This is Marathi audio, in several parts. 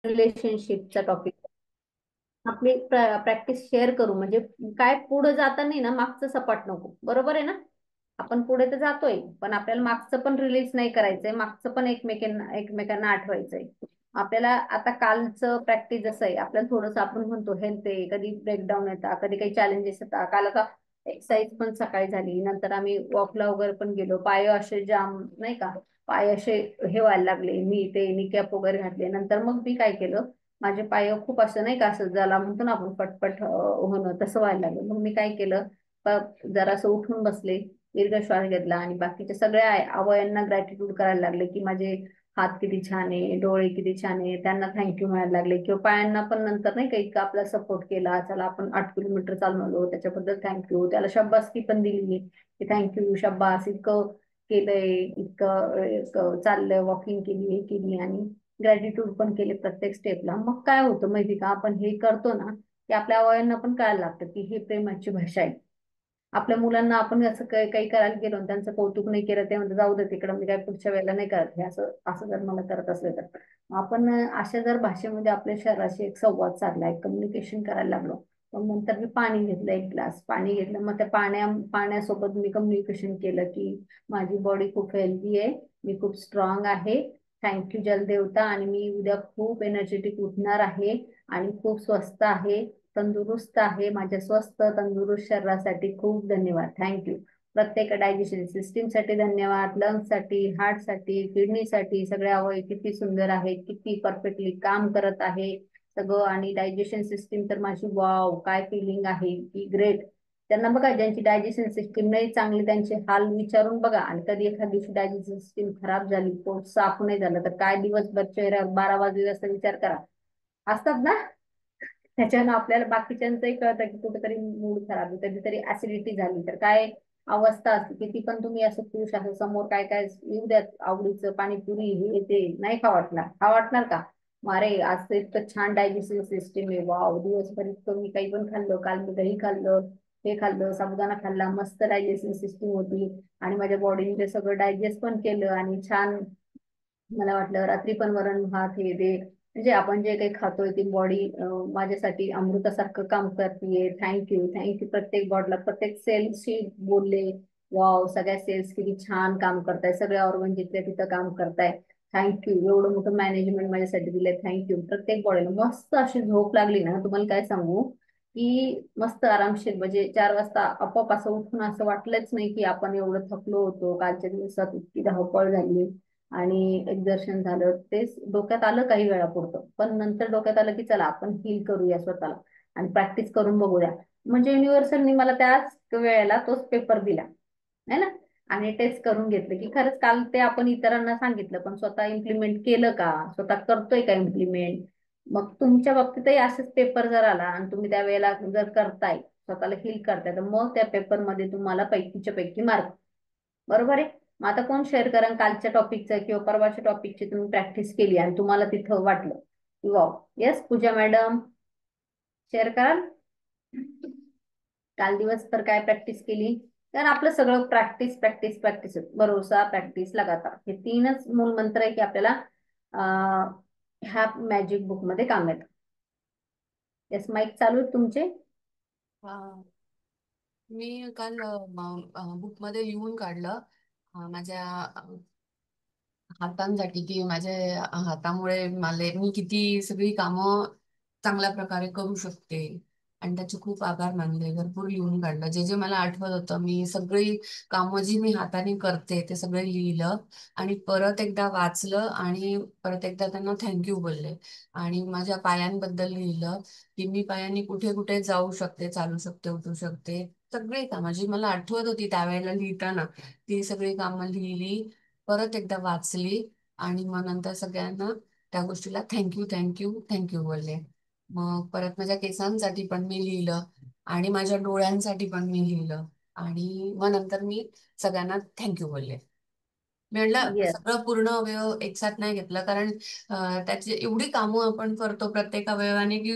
रिलेशनशिपचा टॉपिक आपली प्रॅक्टिस शेअर करू. म्हणजे काय पुढे जाताना ना मागचं सपाट नको, बरोबर आहे ना. आपण पुढे तर जातोय, पण आपल्याला मागचं पण रिलीज नाही करायचंय, मागचं पण एकमेकांना एकमेकांना आठवायचंय. आपल्याला आता कालचं प्रॅक्टिस जसं आहे, आपल्याला थोडंसं आपण म्हणतो हेल्थ आहे, कधी ब्रेकडाऊन येतात, कधी काही चॅलेंजेस येतात. काल आता एक्सरसाइज पण सकाळी झाली, नंतर आम्ही वॉकला वगैरे पण गेलो. पाय असे जाम नाही का, पाय असे हे व्हायला लागले. मी ते निकॅप वगैरे घातले. नंतर मग मी काय केलं, माझे पाय खूप असं नाही का, असं ज्याला म्हणतो ना आपण पटपट होणं, तसं व्हायला लागलं. मग मी काय केलं, जरासं उठून बसले, दीर्घ श्वास घेतला आणि बाकीच्या सगळ्या अवयांना ग्रॅटिट्यूड करायला लागले, की माझे हात किती छान आहे, डोळे किती छान आहे, त्यांना थँक्यू म्हणायला लागले. किंवा पायांना पण नंतर नाही का इतका आपला सपोर्ट केला, चला आपण 8 किलोमीटर चालून आलो त्याच्याबद्दल थँक्यू, त्याला शाबासकी पण दिली मी, की थँक्यू शाबास, इतकं केलंय, इतकं चाललंय, वॉकिंग केली, हे केली, आणि ग्रॅटिट्यूड पण केले प्रत्येक स्टेपला. मग काय होतं माहिती का, आपण हे करतो ना, की आपल्या अवयांना पण कळायला लागतं की हे प्रेमाची भाषा आहे. आपल्या मुलांना आपण असं काही काही करायला गेलो आणि त्यांचं कौतुक नाही केलं, ते म्हणतात जाऊ दे तिकडं, मी काय पुढच्या वेळेला नाही करत हे, असं असं जर मला करत असलं तर. आपण अशा जर भाषेमध्ये आपल्या शहराशी एक संवाद साधला, एक कम्युनिकेशन करायला लागलो. मग नंतर मी पाणी घेतलं, एक ग्लास पाणी घेतलं, मग त्या पाण्यासोबत मी कम्युनिकेशन केलं की माझी बॉडी खूप हेल्दी आहे, मी खूप स्ट्रॉंग आहे, थँक्यू जलदेवता, आणि मी उद्या खूप एनर्जेटिक उठणार आहे आणि खूप स्वस्त आहे, तंदुरुस्त आहे. माझ्या स्वस्थ तंदुरुस्त शरीरासाठी खूप धन्यवाद, थँक्यू. प्रत्येक डायजेशन सिस्टीम साठी धन्यवाद, लंग्स साठी, हार्ट साठी, किडनी साठी, सगळे अवयव किती सुंदर आहेत, किती परफेक्टली काम करत आहे सगळं. आणि डायजेशन सिस्टीम तर माझी वाव काय फिलिंग आहे की ग्रेट. त्यांना बघा, ज्यांची डायजेशन सिस्टीम नाही चांगली त्यांचे हाल विचारून बघा. आणि कधी एखाद दिवशी डायजेशन सिस्टीम खराब झाली, पोट साफ नाही झालं, तर काय दिवसभर चेहऱ्यावर 12 वाजले असं विचार करा, असतात ना. त्याच्यानं आपल्याला बाकीच्यांचंही कळतं की कुठेतरी मूड खराब आहे, कधीतरी ऍसिडिटी झाली तर काय अवस्था असते. किती पण तुम्ही असं खुश असं समोर काय काय येऊ द्यात, आवडीचं पाणीपुरी हे ते नाही खा वाटणार, खा वाटणार का. अरे आज तर इतकं छान डायजेस्टिव्ह सिस्टीम आहे, वाव, दिवसभर इतकं मी काही पण खाल्लं, काल मी दही खाल्लं, हे खाल्लं, साबुदाणा खाल्ला, मस्त डायजेस्टिव्ह सिस्टीम होती, आणि माझ्या बॉडीने ते सगळं डायजेस्ट पण केलं, आणि छान मला वाटलं रात्री पण वरण भात हे ते, म्हणजे आपण जे काही खातोय ती बॉडी माझ्यासाठी अमृतासारखं काम करते. Thank you thank you. प्रत्येक बॉडीला, प्रत्येक सेल्सशी बोलले, वाव, सगळ्या सेल्स किती छान काम करताय, सगळ्या ऑर्गन जिथल्या तिथं काम करताय, थँक्यू. एवढं मोठं मॅनेजमेंट माझ्यासाठी दिलंय, थँक्यू. प्रत्येक बॉडीला मस्त अशी झोप लागली ना, तुम्हाला काय सांगू, की मस्त आरामशीर, म्हणजे 4 वाजता आपोआप असं उठून असं वाटलंच नाही की आपण एवढं थकलो होतो, कालच्या दिवसात इतकी धावपळ झाली आणि एक्झर्शन झालं, तेच डोक्यात आलं काही वेळापुरतं. पण नंतर डोक्यात आलं की चला आपण हील करूया स्वतःला आणि प्रॅक्टिस करून बघूया. म्हणजे युनिव्हर्सलनी मला त्याच वेळेला तोच पेपर दिला, है ना. आणि टेस्ट करून घेतलं की खरंच काल ते आपण इतरांना सांगितलं, पण स्वतः इम्प्लिमेंट केलं का, स्वतः करतोय का इम्प्लिमेंट. मग तुमच्या बाबतीतही असेच पेपर जर आला आणि तुम्ही त्या वेळेला जर करताय, स्वतःला हील करताय, तर मग त्या पेपरमध्ये तुम्हाला पैकीच्या पैकी मार्क, बरोबर आहे. मग आता कोण शेअर करा कालच्या टॉपिकचं किंवा परवाच्या टॉपिकची तुम्ही प्रॅक्टिस केली आणि तुम्हाला तिथं वाटलं की वाव. येस पूजा मॅडम, शेअर कराल काल दिवसभर काय प्रॅक्टिस केली. तर आपलं सगळं प्रॅक्टिस प्रॅक्टिस प्रॅक्टिस, भरोसा, प्रॅक्टिस, लगातार, हे तीनच मूल मंत्र आहे की आपल्याला ह्या मॅजिक बुक मध्ये काम येतं. येस, माईक चालू आहे तुमचे. हा, मी काल बुकमध्ये लिहून काढलं माझ्या हातांसाठी, की माझ्या हातामुळे मी किती सगळी कामं चांगल्या प्रकारे करू शकते, आणि त्याचे खूप आभार मानले. भरपूर लिहून काढलं, जे जे मला आठवत होतं, मी सगळी कामं जी मी हाताने करते ते सगळे लिहिलं, आणि परत एकदा वाचलं, आणि परत एकदा त्यांना थँक्यू बोलले. आणि माझ्या पायांबद्दल लिहिलं, की मी पायांनी कुठे कुठे जाऊ शकते, चालू शकते, उठू शकते. सगळी कामं जी मला आठवत होती त्यावेळेला लिहिताना, ती सगळी कामं लिहिली, परत एकदा वाचली, आणि मग नंतर सगळ्यांना त्या गोष्टीला थँक्यू थँक्यू थँक्यू बोलले. मग परत माझ्या केसांसाठी पण मी लिहिलं, आणि माझ्या डोळ्यांसाठी पण मी लिहिलं, आणि मग नंतर मी सगळ्यांना थँक्यू बोलले. मी म्हटलं येस. सगळं पूर्ण अवयव एकसाथ नाही घेतलं, कारण त्याची एवढी कामं आपण करतो प्रत्येक अवयवाने की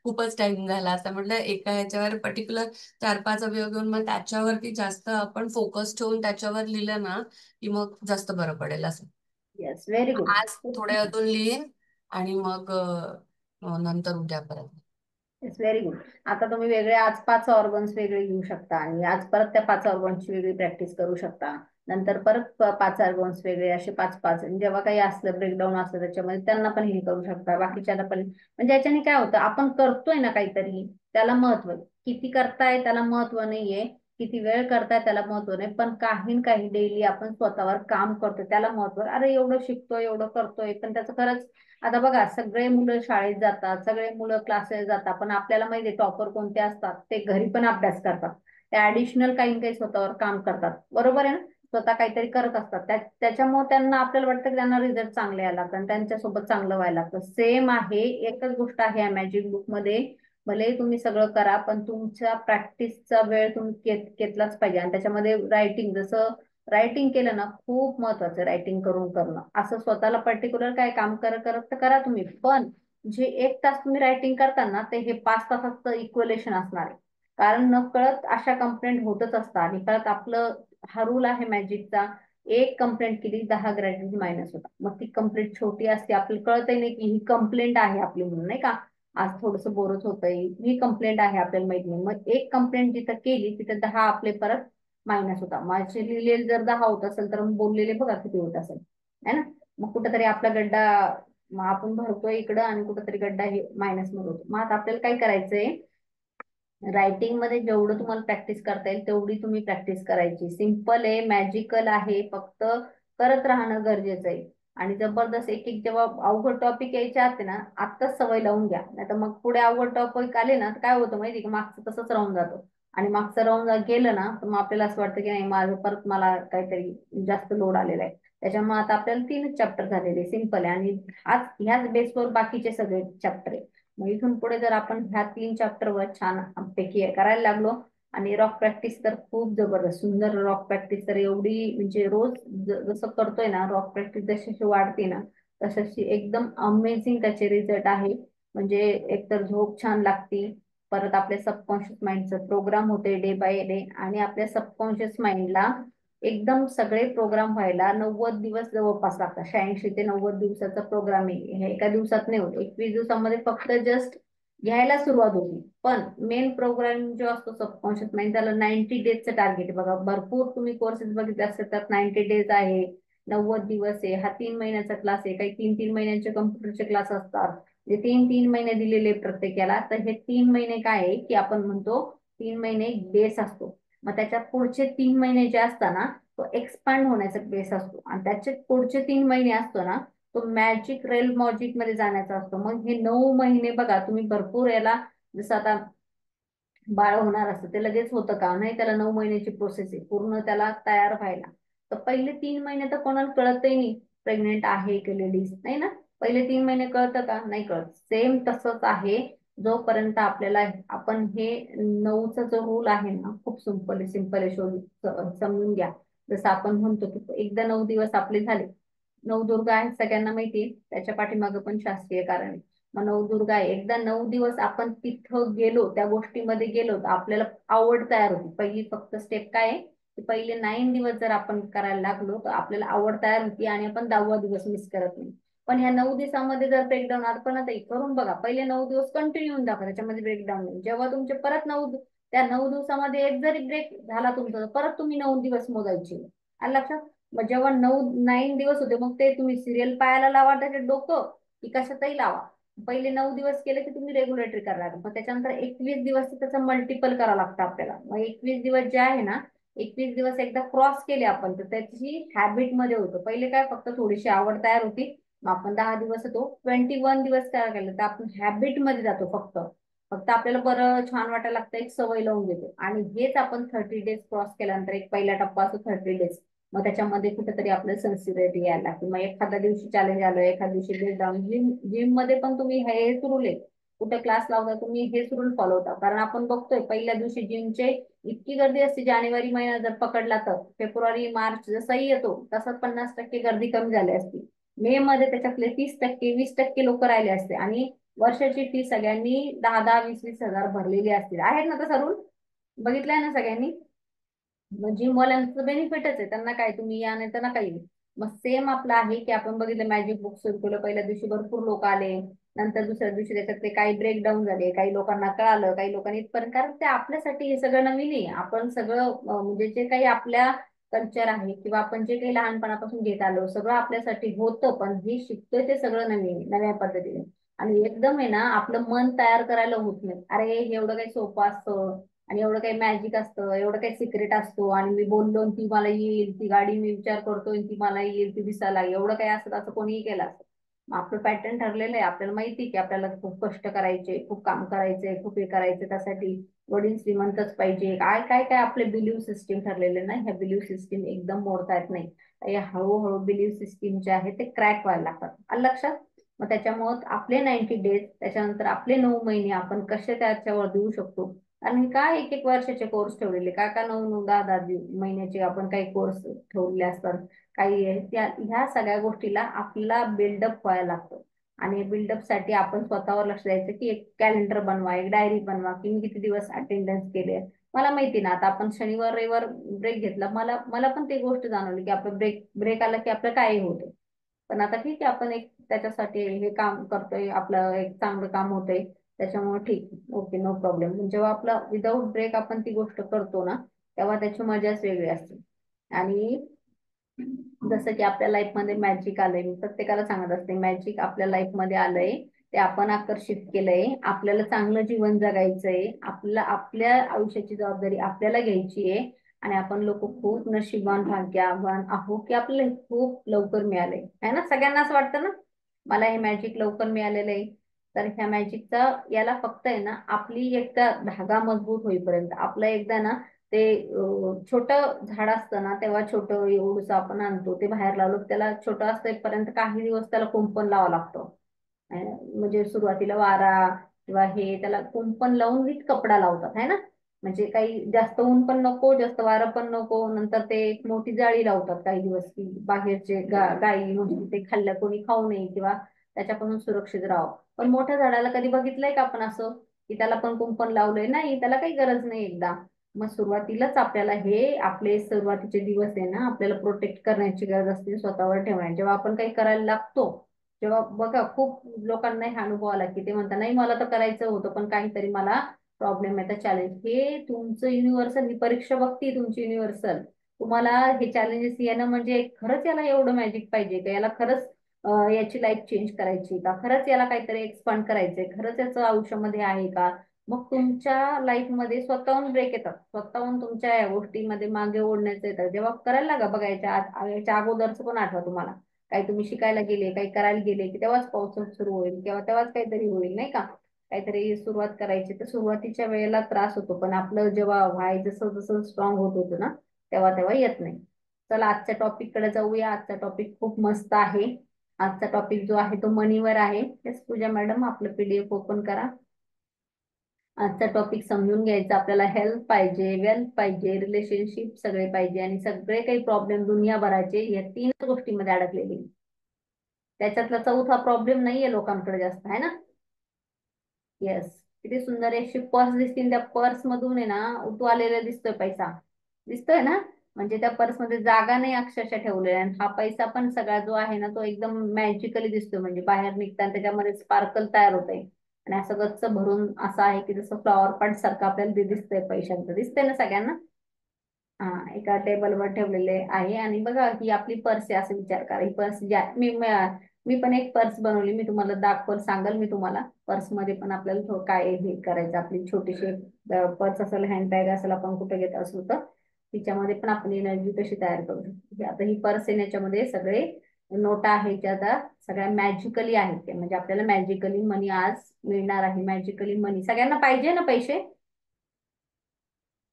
खूपच टाइम झाला असं. म्हटलं एका ह्याच्यावर पर्टिक्युलर 4-5 अवयव घेऊन मग त्याच्यावरती जास्त आपण फोकस ठेवून त्याच्यावर लिहिलं ना, की मग जास्त बरं पडेल असं. Yes, very good. आज थोडे अजून लिहीन, आणि मग नंतर उद्या परत. It's very good. आता तुम्ही वेगळे आज 5 ऑर्गन्स वेगळे घेऊ शकता आणि आज परत त्या 5 ऑर्गन्सची वेगळी प्रॅक्टिस करू शकता. नंतर परत 5 ऑर्गन्स वेगळे असे 5-5 आणि जेव्हा काही असलं ब्रेकडाऊन असलं त्याच्यामध्ये त्यांना पण हे करू शकता, बाकीच्याला पण. म्हणजे याच्याने काय होतं, आपण करतोय ना काहीतरी, त्याला महत्व आहे. किती करताय त्याला महत्व नाहीये, किती वेळ करताय त्याला महत्व नाही, पण काही ना काही डेली आपण स्वतःवर काम करतोय त्याला महत्व आहे. अरे एवढं शिकतोय एवढं करतोय पण त्याचं खरंच. आता बघा सगळे मुलं शाळेत जातात, सगळे मुलं क्लासेस जातात, पण आपल्याला माहितीये टॉपर कोणते असतात, ते घरी पण अभ्यास करतात. ते ऍडिशनल काही ना काही स्वतःवर काम करतात, बरोबर आहे ना. स्वतः काहीतरी करत असतात त्याच्यामुळे त्यांना आपल्याला वाटतं की त्यांना रिझल्ट चांगले यायला लागतात आणि त्यांच्यासोबत चांगलं व्हायला लागतं. सेम आहे, एकच गोष्ट आहे या मॅजिक बुक मध्ये. भले तुम्ही सगळं करा पण तुमच्या प्रॅक्टिसचा वेळ तुम्ही घेतलाच पाहिजे. आणि त्याच्यामध्ये रायटिंग, जसं रायटिंग केलं ना खूप महत्वाचं, रायटिंग करून करणं. असं स्वतःला पर्टिक्युलर काय काम करत करत तर करा तुम्ही, पण जे 1 तास तुम्ही रायटिंग करताना ते हे 5 तासाचं इक्वलेशन असणार आहे. कारण न कळत अशा कंप्लेंट होतच असतात आणि कळत आपलं हा रूल आहे मॅजिकचा. एक कंप्लेंट केली 10 ग्रॅज्युएटी मायनस होता. मग ती कंप्लेंट छोटी असते, आपल्याला कळतही नाही की ही कंप्लेंट आहे आपली म्हणून, नाही का. आज थोडस बोरच होतंय, ही कंप्लेंट आहे आपल्याला माहित नाही, मग एक कंप्लेंट जिथं केली तिथं 10 आपले परत मायनस होता. माझे लिहिलेले जर 10 होत असेल तर मग बोललेले बघा किती होत असेल, है ना. मग कुठेतरी आपला गड्डा, मग आपण भरतोय इकडं आणि कुठेतरी गड्डा हे मायनस मध्ये होतो. मग आता आपल्याला काय करायचंय, रायटिंग मध्ये जेवढं तुम्हाला प्रॅक्टिस करता येईल तेवढी तुम्ही प्रॅक्टिस करायची. सिम्पल आहे, मॅजिकल आहे, फक्त करत राहणं गरजेचं आहे. आणि जबरदस्त एक एक जेव्हा अवघड टॉपिक यायचे असते ना, आत्ताच सवय लावून घ्या, नाही तर मग पुढे अवघड टॉपिक आले ना तर काय होतं माहिती का, मागचं तसंच राहून जातं. आणि मागचं राहून गेलं ना तर मग आपल्याला असं वाटतं की नाही, माझं परत मला काहीतरी जास्त लोड आलेला आहे. त्याच्यामुळे आता आपल्याला 3च चॅप्टर झालेले, सिम्पल आहे. आणि आज ह्याच बेसवर बाकीचे सगळे चॅप्टर आहे. मग इथून पुढे जर आपण ह्या 3 चॅप्टरवर छान पैकी करायला लागलो, आणि रॉक प्रॅक्टिस तर खूप जबरदस्त सुंदर, रॉक प्रॅक्टिस तर एवढी म्हणजे रोज जसं करतोय ना रॉक प्रॅक्टिस, जशी वाढते ना तशी एकदम अमेझिंग त्याचे रिझल्ट आहे. म्हणजे एकतर झोप छान लागती, परत आपल्या सबकॉन्शियस माइंडचं प्रोग्राम होते डे बाय डे, आणि आपल्या सबकॉन्शियस माइंडला एकदम सगळे प्रोग्राम व्हायला 90 दिवस जवळपास लागतात. 86 ते 90 दिवसाचा प्रोग्राम आहे, हे एका दिवसात नाही होत. 21 दिवसामध्ये फक्त जस्ट घ्यायला सुरुवात होती. पण मेन प्रोग्राम जो असतो सबकॉन्शियस माइंड, त्याला 90 डेजचं टार्गेट आहे. बघा भरपूर तुम्ही कोर्सेस बघितले असतात त्यात 90 डेज आहे, 90 दिवस आहे. हा 3 महिन्याचा क्लास आहे, काही 3-3 महिन्यांचे कम्प्युटरचे क्लास असतात. जे 3-3 महिने दिलेले प्रत्येकाला, तर हे 3 महिने काय आहे की आपण म्हणतो 3 महिने बेस असतो. मग त्याच्या पुढचे 3 महिने जे असतात ना, तो एक्सपांड होण्याचा बेस असतो. आणि त्याचे पुढचे 3 महिने असतो ना, तो मॅजिक रेल मॅजिक मध्ये जाण्याचा असतो. मग हे 9 महिने बघा तुम्ही भरपूर याला, जसं आता बाळ होणार असतं ते लगेच होतं का नाही, त्याला 9 महिन्याची प्रोसेस आहे पूर्ण त्याला तयार व्हायला. तर पहिले 3 महिने तर कोणाला कळतही नाही प्रेग्नेंट आहे की लेडीज, नाही ना. पहिले 3 महिने कळतं का, नाही कळत. सेम तसंच आहे, जोपर्यंत आपल्याला आपण हे 9चा जो रूल आहे ना, खूप सिंपल आहे, सिंपल आहे, समजून घ्या. जसं आपण म्हणतो की एकदा 9 दिवस आपले झाले. नवदुर्गा आहे सगळ्यांना माहिती आहे, त्याच्या पाठीमागे पण शास्त्रीय कारण आहे. मग नवदुर्गा आहे, एकदा 9 दिवस आपण तिथं गेलो, त्या गोष्टीमध्ये गेलो, तर आपल्याला आवड तयार होती. पहिली फक्त स्टेप काय आहे की पहिले 9 दिवस जर आपण करायला लागलो तर आपल्याला आवड तयार होती आणि आपण 10वा दिवस मिस करत नाही. पण ह्या 9 दिवसामध्ये जर ब्रेकडाऊन, आपण आता करून बघा, पहिले 9 दिवस कंटिन्यू दाखवा, त्याच्यामध्ये ब्रेकडाऊन नाही. जेव्हा तुमचे परत त्या 9 दिवसामध्ये एक जरी ब्रेक झाला तुमचा, तर परत तुम्ही 9 दिवस मोजायचे. आलं लक्षात. मग जेव्हा 9 दिवस होते, मग ते तुम्ही सिरियल पाहायला लावा त्याचे डोकं, की कशातही लावा. पहिले 9 दिवस केले की तुम्ही रेग्युलेटरी करायला, मग त्याच्यानंतर 21 दिवस त्याचं मल्टिपल करावं लागतं आपल्याला. मग 21 दिवस जे आहे ना, 21 दिवस एकदा क्रॉस केले आपण तर त्याची हॅबिट मध्ये होतं. पहिले काय फक्त थोडीशी आवड तयार होती, मग आपण 10 दिवस होतो. 21 दिवस काय केलं तर आपण हॅबिट मध्ये जातो. फक्त फक्त आपल्याला बरं छान वाटायला लागतं, एक सवय लावून घेतो. आणि हेच आपण 30 डेज क्रॉस केल्यानंतर, एक पहिला टप्पा असतो 30 डेज, मग त्याच्यामध्ये कुठेतरी आपलं सेन्सिटिव्हिटी यायला लागते. मग एखाद्या दिवशी चॅलेंज आलं, एखाद्या दिवशी ब्रेकडाऊन. जिम मध्ये पण तुम्ही हेच रूल आहे, कुठे क्लास लावता तुम्ही हेच रूल फॉलो होता. कारण आपण बघतोय पहिल्या दिवशी जिमचे इतकी गर्दी असते. जानेवारी महिना जर पकडला तर फेब्रुवारी मार्च जसाही येतो तसं 50% गर्दी कमी झाली असती. मे मध्ये त्याच्यातले 30%, 20% लोक राहिले असते. आणि वर्षाची फी सगळ्यांनी 10-10, 20-20 हजार भरलेली असतील. आहेत ना तसा रूल, बघितलाय ना सगळ्यांनी. मग जिम वाल्यांचं बेनिफिटच आहे, त्यांना काय तुम्ही या नाही तर नका येऊ. मग सेम आपलं आहे की आपण बघितलं मॅजिक बुक सुरू केलं, पहिल्या दिवशी भरपूर लोक आले, नंतर दुसऱ्या दिवशी त्याच्यातले काही ब्रेकडाऊन झाले, काही लोकांना कळालं, काही लोकांनी इथपर्यंत, कारण ते आपल्यासाठी हे सगळं नवीन आहे. आपण सगळं म्हणजे जे काही आपल्या कल्चर आहे किंवा आपण जे काही लहानपणापासून घेत आलो सगळं आपल्यासाठी होतं, पण हे शिकतोय ते सगळं नवीन नव्या पद्धतीने. आणि एकदम आहे ना आपलं मन तयार करायला होत नाही, अरे हे एवढं काही सोपं असतं आणि एवढं काही मॅजिक असतं, एवढं काही सिक्रेट असतो, आणि मी बोललो आणि ती मला येईल, ती गाडी मी विचार करतोय आणि ती मला येईल, ती दिसायला एवढं काही असतं असं कोणीही केलं असतं. मग आपलं पॅटर्न ठरलेलं आहे, आपल्याला माहिती आहे की आपल्याला खूप कष्ट करायचे, खूप काम करायचे, खूप हे करायचे, त्यासाठी वडील श्रीमंतच पाहिजे, काय काय काय आपले बिलीव्ह सिस्टीम ठरलेले ना, ह्या बिलीव्ह सिस्टीम एकदम मोडता येत नाही. या हळूहळू बिलीव्ह सिस्टीम जे आहे ते क्रॅक व्हायला लागतात. आलं लक्षात? मग त्याच्यामुळे आपले 90 डेज, त्याच्यानंतर आपले 9 महिने आपण कसे त्याच्यावर देऊ शकतो. आणि काय एक एक वर्षाचे कोर्स ठेवलेले, काय काय 9 9 10 10 महिन्याचे आपण काही कोर्स ठेवलेले असतात. काही ह्या सगळ्या गोष्टीला आपला बिल्डअप व्हायला लागतो. आणि बिल्डअप साठी आपण स्वतःवर लक्ष द्यायचं की एक कॅलेंडर बनवा, एक डायरी बनवा, की मी किती दिवस अटेंडन्स केले. मला माहिती ना, आता आपण शनिवार रविवार ब्रेक घेतला, मला मला पण ती गोष्ट जाणवली की आपलं ब्रेक ब्रेक आला की आपलं काय होतं. पण आता ठीक आहे, आपण एक त्याच्यासाठी हे काम करतोय, आपलं एक चांगलं काम होतंय, त्याच्यामुळे ठीक, ओके, नो प्रॉब्लेम. जेव्हा आपला विदाऊट ब्रेक आपण ती गोष्ट करतो ना, तेव्हा त्याची मजाच वेगळी असते. आणि जसं की आपल्या लाईफ मध्ये मॅजिक आलंय, मी प्रत्येकाला सांगत असते, मॅजिक आपल्या लाईफ मध्ये आलंय, ते आपण आकर्षित केलंय. आपल्याला चांगलं जीवन जगायचंय, आपल्या आयुष्याची जबाबदारी आपल्याला घ्यायची आहे. आणि आपण लोक खूप नशिबान भाग्यवान आहो की आपल्याला हे खूप लवकर मिळालंय, है ना? सगळ्यांना असं वाटतं ना, मला हे मॅजिक लवकर मिळालेलं आहे. तर ह्या मॅजिकचा याला फक्त आहे ना आपली एकदा धागा मजबूत होईपर्यंत, आपलं एकदा ना ते छोटं झाड असतं ना, तेव्हा छोटं एवढंच आपण आणतो, ते बाहेर लावलं की त्याला छोटं असतेपर्यंत काही दिवस त्याला कुंपण लावावं लागतं. म्हणजे सुरुवातीला वारा किंवा हे त्याला कुंपण लावून नीट कपडा लावतात, है ना? म्हणजे काही जास्त ऊन पण नको, जास्त वारं पण नको, नंतर ते एक मोठी जाळी लावतात काही दिवस, की बाहेरचे गाई म्हणजे ते खाल्लं कोणी खाऊ नये किंवा त्याच्यापासून सुरक्षित राहावं. पण मोठ्या झाडाला कधी बघितलंय का आपण असं की त्याला पण कुंपण लावलंय? नाही, त्याला काही गरज नाही एकदा. मग सुरुवातीलाच आपल्याला हे आपले सुरुवातीचे दिवस आहे ना आपल्याला प्रोटेक्ट करण्याची गरज असते, स्वतःवर ठेवण्याची. जेव्हा आपण काही करायला लागतो, जेव्हा बघा खूप लोकांना हा अनुभव आला की ते म्हणतात नाही मला तर करायचं होतं पण काहीतरी मला प्रॉब्लेम येतात, चॅलेंज, हे तुमचं युनिव्हर्सल, ही परीक्षा बघती तुमची युनिव्हर्सल. तुम्हाला हे चॅलेंजेस येणं म्हणजे खरंच याला एवढं मॅजिक पाहिजे का, याला खरंच याची लाईफ चेंज करायची का, खरंच याला काहीतरी एक्सपांड करायचंय, खरंच याचं आयुष्यामध्ये आहे का. मग तुमच्या लाईफ मध्ये स्वतःहून ब्रेक येतात, स्वतःहून तुमच्या या गोष्टीमध्ये मागे ओढण्याचं येतात. जेव्हा करायला लागा बघा, याच्या अगोदरच पण आठवा तुम्हाला, काही तुम्ही शिकायला गेले, काही करायला गेले की तेव्हाच पाऊस सुरू होईल किंवा तेव्हाच काहीतरी होईल, नाही का? काहीतरी सुरुवात करायची तर सुरुवातीच्या वेळेला त्रास होतो, पण आपलं जेव्हा व्हाय जसं जसं स्ट्रॉंग होत होतं ना, तेव्हा तेव्हा येत नाही. चला आजच्या टॉपिक कडे जाऊया. आजचा टॉपिक खूप मस्त आहे. आजचा टॉपिक जो आहे तो मनीवर आहे. तेच पूजा मॅडम आपलं पीडीएफ ओपन करा. आजचा टॉपिक समजून घ्यायचा आपल्याला, हेल्थ पाहिजे, वेल्थ पाहिजे, रिलेशनशिप सगळे पाहिजे, आणि सगळे काही प्रॉब्लेम दुनियाभराचे या तीनच गोष्टींमध्ये अडकलेले आहे. त्याच्यातला चौथा प्रॉब्लेम नाहीये लोकांकडे जास्त, आहे ना? येस. किती सुंदर अशी पर्स दिसतील, त्या पर्स मधून आहे ना उतू आलेला दिसतोय पैसा, दिसतोय ना? म्हणजे त्या पर्स मध्ये जागा नाही अक्षरशः ठेवलेल्या, आणि हा पैसा पण सगळा जो आहे ना तो एकदम मॅजिकली दिसतोय, म्हणजे बाहेर निघताना त्याच्यामध्ये स्पार्कल तयार होतंय. आणि असं गच्च भरून असं आहे की जसं फ्लॉवर पॉट सारखं आपल्याला ते दिसतंय, पैशांचं दिसतंय ना सगळ्यांना? हा, एका टेबलवर ठेवलेले आहे. आणि बघा ही आपली पर्स आहे, असं विचार करा, ही पर्स ज्या मी पण एक पर्स बनवली, मी तुम्हाला दाखवल, सांगल मी तुम्हाला. पर्स मध्ये पण आपल्याला काय हे करायचं, आपली छोटीशी पर्स असेल, हँडबॅग असेल, आपण कुठे घेत असू तर तिच्यामध्ये पण आपण एनर्जी कशी तयार करू शकतो. आता ही पर्स आहे, याच्यामध्ये सगळे नोटा आहेत, ज्या आता सगळ्या मॅजिकली आहेत, ते म्हणजे आपल्याला मॅजिकली मनी आज मिळणार आहे. मॅजिकली मनी सगळ्यांना पाहिजे ना पैसे?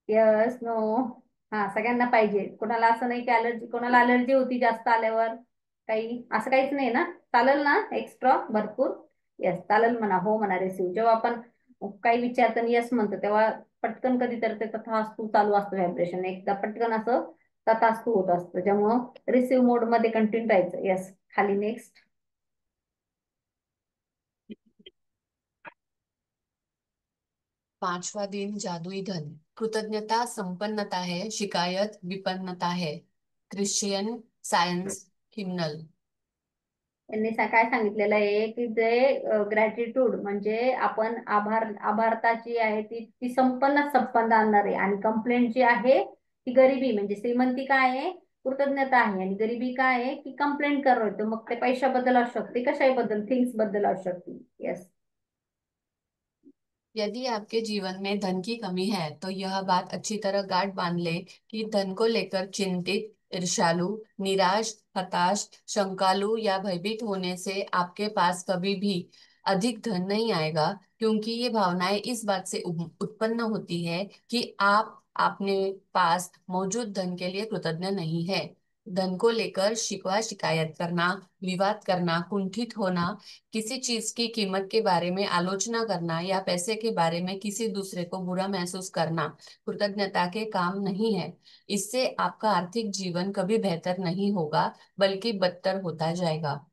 Yes, no? हा, सगळ्यांना पाहिजे. कोणाला असं नाही की अलर्जी, कोणाला अलर्जी होती जास्त आल्यावर, काही असं काहीच नाही ना? चालेल ना एक्स्ट्रा भरपूर? येस, चालेल म्हणा, हो म्हणा. रिसिव्ह जेव्हा आपण काही विचारतो यस म्हणतो, तेव्हा पटकन कधी तर ते तथास्तू चालू असतं, व्हायब्रेशन एकदा पटकन असं तथास्तू होत असतं. त्याच्यामुळं रिसिव्ह मोड मध्ये कंटिन्यू राहायचं. येस, खाली नेक्स्ट. 5वां दिन जादुई धन। कृतज्ञता संपन्नता है, शिकायत विपन्नता है। Christian Science hymnal. त्यांनी काय सांगितलेलं आहे की जे ग्रॅटिट्यूड म्हणजे आपण आभारताची आहे ती संपन्नच संपन्न आणणार आहे, आणि कंप्लेंट जी आहे ती गरिबी म्हणजे श्रीमंती काय आहे, कृतज्ञता आहे, आणि गरिबी काय आहे की कंप्लेंट करतो. मग ते पैशाबद्दल असू शकते, कशाही बद्दल, थिंग्स बद्दल असू शकते. येस. यदि आपके जीवन में धन की कमी है तो यह बात अच्छी तरह गांठ बांध ले कि धन को लेकर चिंतित, ईर्ष्यालु, निराश, हताश, शंकालु या भयभीत होने से आपके पास कभी भी अधिक धन नहीं आएगा, क्योंकि ये भावनाएं इस बात से उत्पन्न होती है कि आप अपने पास मौजूद धन के लिए कृतज्ञ नहीं है। धन को लेकर शिकवा शिकायत करना, विवाद करना, कुंठित होना, किसी चीज की कीमत के बारे में आलोचना करना या पैसे के बारे में किसी दूसरे को बुरा महसूस करना कृतज्ञता के काम नहीं है। इससे आपका आर्थिक जीवन कभी बेहतर नहीं होगा, बल्कि बदतर होता जाएगा।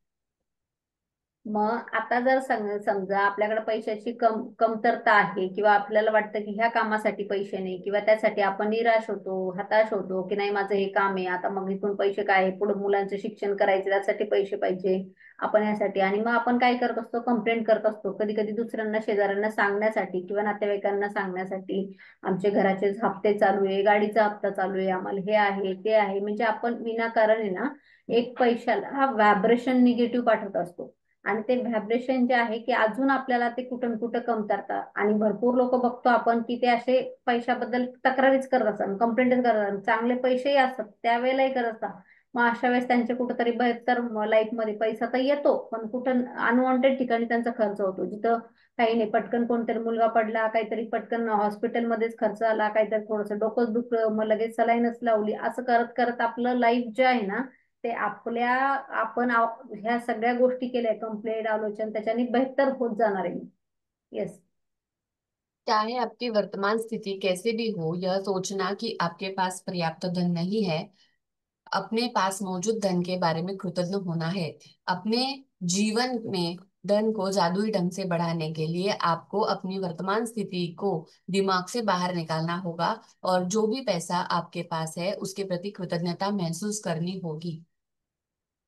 मग आता जर समजा आपल्याकडे पैशाची कमतरता आहे, किंवा आपल्याला वाटतं की ह्या कामासाठी पैसे नाही, किंवा त्यासाठी आपण निराश होतो, हताश होतो की नाही माझं हे काम आहे, आता मग इथून पैसे काय आहे, पुढे मुलांचं शिक्षण करायचे त्यासाठी पैसे पाहिजे आपण यासाठी, आणि मग आपण काय करत असतो, कंप्लेंट करत असतो कधी कधी दुसऱ्यांना, शेजाऱ्यांना सांगण्यासाठी किंवा नातेवाईकांना सांगण्यासाठी. आमचे घराचे हप्ते चालू आहे, गाडीचा हप्ता चालू आहे, आम्हाला हे आहे ते आहे, म्हणजे आपण विनाकारण आहे ना एक पैशाला हा व्हायब्रेशन निगेटिव्ह पाठवत असतो. आणि ते व्हायब्रेशन जे आहे की अजून आपल्याला ते कुठं न कुठं कमतरतात, आणि भरपूर लोक बघतो आपण की ते असे पैशाबद्दल तक्रारीच करत असतात, कंप्लेंटच करत असतात, चांगले पैसेही असतात त्यावेळेलाही करत असतात. मग अशा वेळेस त्यांचे कुठंतरी बेहतर लाईफ मध्ये पैसा तर येतो, पण कुठं अनवॉन्टेड ठिकाणी त्यांचा खर्च होतो, जिथं काही नाही, पटकन कोणतरी मुलगा पडला, काहीतरी पटकन हॉस्पिटलमध्येच खर्च आला, काहीतरी थोडंसं डोकंच दुखलं, मग लगेच सलाईनच लावली, असं करत करत आपलं लाईफ जे आहे ना ते ह्या सगळ्या गोष्टी केल्या, कंप्लेंट, आलोचन, त्याच्याने बेहतर होत जाणार आहे. येस. चाहे आपकी वर्तमान स्थिति कैसे भी हो, यह सोचना कि आपके पास पर्याप्त धन नहीं है, अपने पास मौजूद धन के बारे में कृतज्ञ होना है। अपने जीवन में धन को जादुई ढंग से बढ़ाने के लिए आपको अपनी वर्तमान स्थिति को दिमाग से बाहर निकालना होगा, और जो भी पैसा आपके पास है उसके प्रति कृतज्ञता महसूस करनी होगी।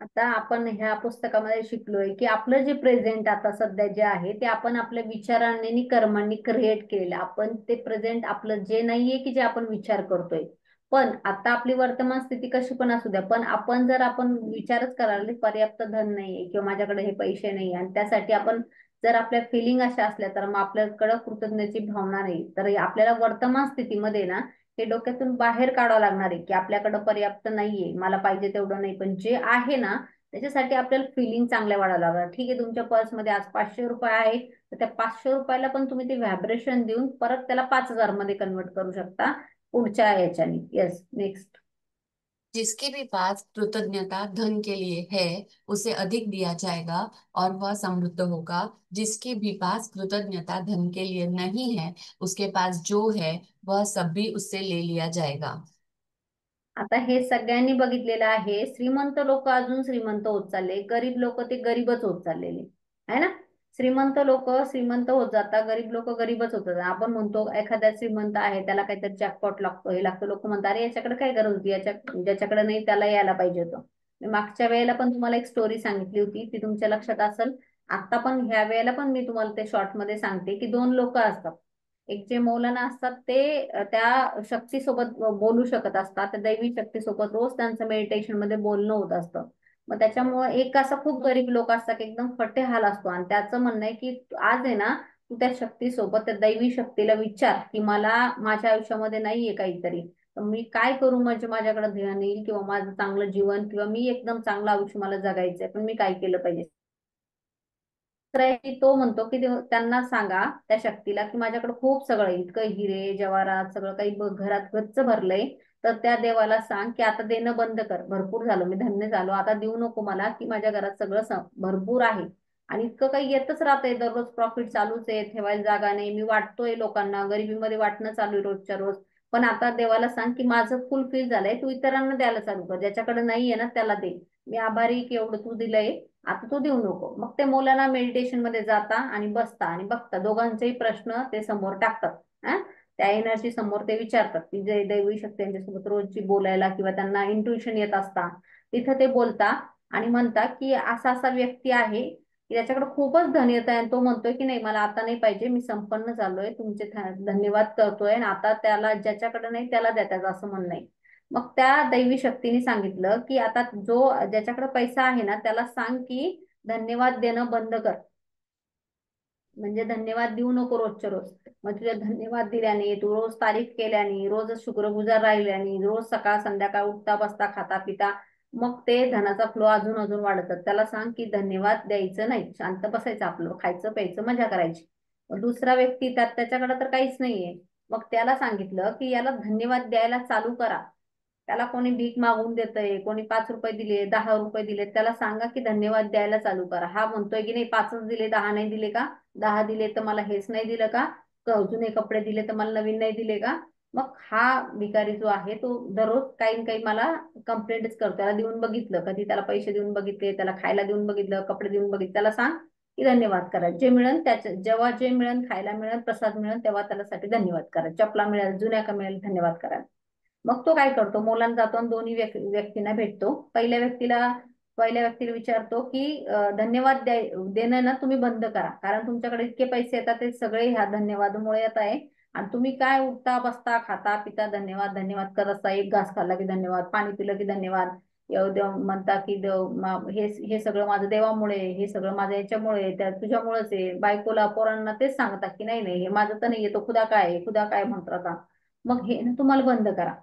आता आपण ह्या पुस्तकामध्ये शिकलोय की आपलं जे प्रेझेंट आता सध्या जे आहे ते आपण आपल्या विचारांनी आणि कर्मांनी क्रिएट केलेलं, आपण ते प्रेझेंट आपलं जे नाहीये की जे आपण विचार करतोय. पण आता आपली वर्तमान स्थिती कशी पण असू द्या, पण आपण विचारच करायला पर्याप्त धन नाहीये किंवा माझ्याकडे हे पैसे नाही, आणि त्यासाठी आपण जर आपल्या फिलिंग अशा असल्या तर मग आपल्याकडे कृतज्ञतेची भावना नाही, तर आपल्याला वर्तमान स्थितीमध्ये ना हे डोक्यातून बाहेर काढावं लागणार आहे की आपल्याकडे पर्याप्त नाहीये, मला पाहिजे तेवढं नाही, पण जे आहे ना त्याच्यासाठी आपल्याला फिलिंग चांगल्या वाढायला लागणार. ठीक आहे, तुमच्या पर्समध्ये आज 500 रुपये आहे, तर त्या 500 रुपयाला पण तुम्ही ते व्हायब्रेशन देऊन परत त्याला 5,000 मध्ये कन्वर्ट करू शकता पुढच्या याच्याने. येस. नेक्स्ट. जिसके भी पास कृतज्ञता धन के लिए है, उसे अधिक दिया जाएगा और वह समृद्ध होगा। जिसके भी पास कृतज्ञता धन के लिए नहीं है, उसके पास जो है वह सब भी उससे ले लिया जाएगा। आता हे सगळ्यांनी बघितलेलं आहे, श्रीमंत लोक अजून श्रीमंत होत चालले, गरीब लोक ते गरीबच होत चाललेले आहे ना. श्रीमंत लोक श्रीमंत होत जातात, गरीब लोक गरीबच होत जातात. आपण म्हणतो एखाद्या श्रीमंत आहे त्याला काहीतरी जॅकपॉट लागतो, हे लागतं, लोक म्हणतात अरे याच्याकडे काय गरज होती, ज्याच्याकडे नाही त्याला यायला पाहिजे होतं. मी मागच्या वेळेला पण तुम्हाला एक स्टोरी सांगितली होती, ती तुमच्या लक्षात असेल. आता पण ह्या वेळेला पण मी तुम्हाला ते शॉर्ट मध्ये सांगते की दोन लोक असतात. एक जे मौलाना असतात ते त्या शक्तीसोबत बोलू शकत असतात, त्या दैवी शक्तीसोबत रोज त्यांचं मेडिटेशन मध्ये बोलणं होत असतं. मग त्याच्यामुळे एक असा खूप गरीब लोक असतात की एकदम फटे हाल असतो, आणि त्याचं म्हणणं आहे की आज आहे ना तू त्या शक्तीसोबत, त्या दैवी शक्तीला विचार की मला माझ्या आयुष्यामध्ये नाहीये काहीतरी, तर मी काय करू म्हणजे माझ्याकडे ध्यान येईल, किंवा माझं चांगलं जीवन, किंवा मी एकदम चांगलं आयुष्य मला जगायचंय, पण मी काय केलं पाहिजे. तर आहे की तो म्हणतो की त्यांना सांगा त्या शक्तीला की माझ्याकडे खूप सगळं आहे, इतकं हिरे जवाहरात सगळं काही घरात गच्च भरलंय, तर त्या देवाला सांग की आता देणं बंद कर, भरपूर झालं, मी धन्य झालो, आता देऊ नको मला, की माझ्या घरात सगळं भरपूर आहे, आणि इतकं काही येतच राहतंय, दररोज प्रॉफिट चालूच आहे, ठेवायला जागा नाही, मी वाटतोय लोकांना, गरिबीमध्ये वाटणं चालू आहे रोजच्या रोज. पण आता देवाला सांग की माझं फुलफिल झालंय, तू इतरांना द्यायला चालू कर, ज्याच्याकडे नाहीये ना त्याला दे, मी आभारी की एवढं तू दिलंय, आता तो देऊ नको. मग ते मुलांना मेडिटेशन मध्ये जाता आणि बसता आणि बघता, दोघांचेही प्रश्न ते समोर टाकतात. हा, त्या एनर्जी समोर ते विचारतात की जे दैवी शक्ती त्यांच्यासोबत रोजची बोलायला, किंवा त्यांना इंट्युशन येत असता तिथं ते बोलता. आणि म्हणता की असा असा व्यक्ती आहे की त्याच्याकडे खूपच धन येत आहे आणि तो म्हणतोय की नाही मला आता नाही पाहिजे, मी संपन्न झालोय, तुमचे धन्यवाद करतोय आणि आता त्याला ज्याच्याकडे नाही त्याला द्या त्याचं, असं म्हणणं आहे. मग त्या दैवी शक्तीने सांगितलं की आता जो ज्याच्याकडे पैसा आहे ना त्याला सांग की धन्यवाद देणं बंद कर. म्हणजे धन्यवाद देऊ नको रोजच्या रोज. मग तुझ्या धन्यवाद दिल्याने, तू रोज तारीफ केल्याने, रोज शुक्रगुजार राहिल्याने, रोज सकाळ संध्याकाळ उठता बसता खाता पिता, मग ते धनाचा फ्लो अजून अजून वाढतात. त्याला सांग की धन्यवाद द्यायचं नाही, शांत बसायचं, आपलं खायचं प्यायचं मजा करायची. मग दुसरा व्यक्ती त्याच्याकडे तर काहीच नाहीये. मग त्याला सांगितलं की याला धन्यवाद द्यायला चालू करा. त्याला कोणी भीक मागून देतंय, कोणी 5 रुपये दिले, 10 रुपये दिले, त्याला सांगा की धन्यवाद द्यायला चालू करा. हा म्हणतोय की नाही, 5च दिले, 10 नाही दिले का? 10 दिले तर मला हेच नाही दिलं का? जुने कपडे दिले तर मला नवीन नाही दिले का? मग हा भिकारी जो आहे तो दररोज काही ना काही मला कंप्लेंटच करतो. त्याला देऊन बघितलं, कधी त्याला पैसे देऊन बघितले, त्याला खायला देऊन बघितलं, कपडे देऊन बघितले, त्याला सांग की धन्यवाद करा. जे मिळेल त्याच्या, जेव्हा जे मिळेल, खायला मिळेल, प्रसाद मिळेल, तेव्हा त्यासाठी धन्यवाद करा. चपला मिळेल, जुन्या का मिळेल, धन्यवाद करा. मग तो काय करतो, मोलांना जातो आणि दोन्ही व्यक्तींना भेटतो. पहिल्या व्यक्तीला विचारतो की धन्यवाद देणं ना तुम्ही बंद करा, कारण तुमच्याकडे इतके पैसे येतात ते सगळे ह्या धन्यवादमुळे येत आहे. आणि तुम्ही काय उठता बसता खाता पिता धन्यवाद धन्यवाद करत असता. एक घास खाल्ला की धन्यवाद, पाणी पिलं की धन्यवाद, देव म्हणता की हे हे सगळं माझं देवामुळे, हे सगळं माझ्या याच्यामुळे, त्या तुझ्यामुळेच आहे. बायकोला पोरांना तेच सांगतात की नाही नाही हे माझं तर नाहीये, तो खुदा काय आहे, खुदा काय म्हणतात. मग हे ना तुम्हाला बंद करा.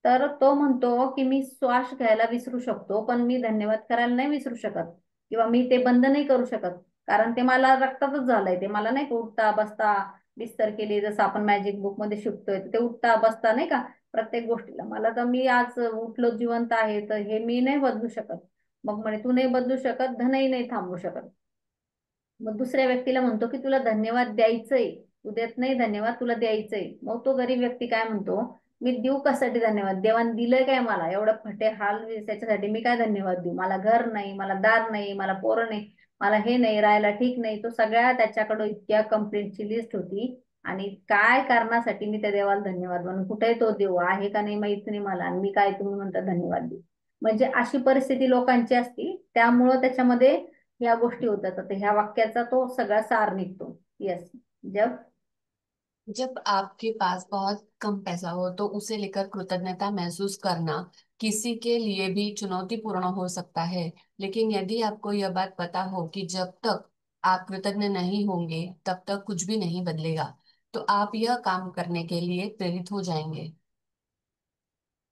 तर तो म्हणतो की मी श्वास घ्यायला विसरू शकतो पण मी धन्यवाद करायला नाही विसरू शकत, किंवा मी ते बंद नाही करू शकत, कारण ते मला रक्तातच झालंय. ते मला नाही का उठता बसता बिस्तर केली, जसं आपण मॅजिक बुक मध्ये शिकतोय ते उठता बसता नाही का, प्रत्येक गोष्टीला मला तर, मी आज उठलो जिवंत आहे तर हे मी नाही बदलू शकत. मग म्हणे तू नाही बदलू शकत, धनही नाही थांबवू शकत. मग दुसऱ्या व्यक्तीला म्हणतो की तुला धन्यवाद द्यायचंय, तू देत नाही धन्यवाद, तुला द्यायचंय. मग तो गरीब व्यक्ती काय म्हणतो, मी देऊ कशासाठी धन्यवाद, देवाने दिलंय काय मला एवढं फटे हाल, त्याच्यासाठी मी काय धन्यवाद देऊ? मला घर नाही, मला दार नाही, मला पोरं नाही, मला हे नाही, राहायला ठीक नाही. तो सगळ्या त्याच्याकडे इतक्या कंप्लेंटची लिस्ट होती. आणि काय कारणासाठी मी त्या देवाला धन्यवाद म्हणून, कुठे तो देव आहे का नाही माहित नाही मला, आणि मी काय तुम्ही म्हणता धन्यवाद देऊ? म्हणजे अशी परिस्थिती लोकांची असती, त्यामुळं त्याच्यामध्ये या गोष्टी होतात. आता ह्या वाक्याचा तो सगळा सार निघतो. येस. जब जब आपके पास बहुत कम पैसा हो तो उसे लेकर कृतज्ञता महसूस करना किसी के लिए भी चुनौतीपूर्ण हो सकता है। लेकिन यदि आपको यह बात पता हो कि जब तक आप कृतज्ञ नहीं होंगे तब तक कुछ भी नहीं बदलेगा, तो आप यह काम करने के लिए प्रेरित हो जाएंगे।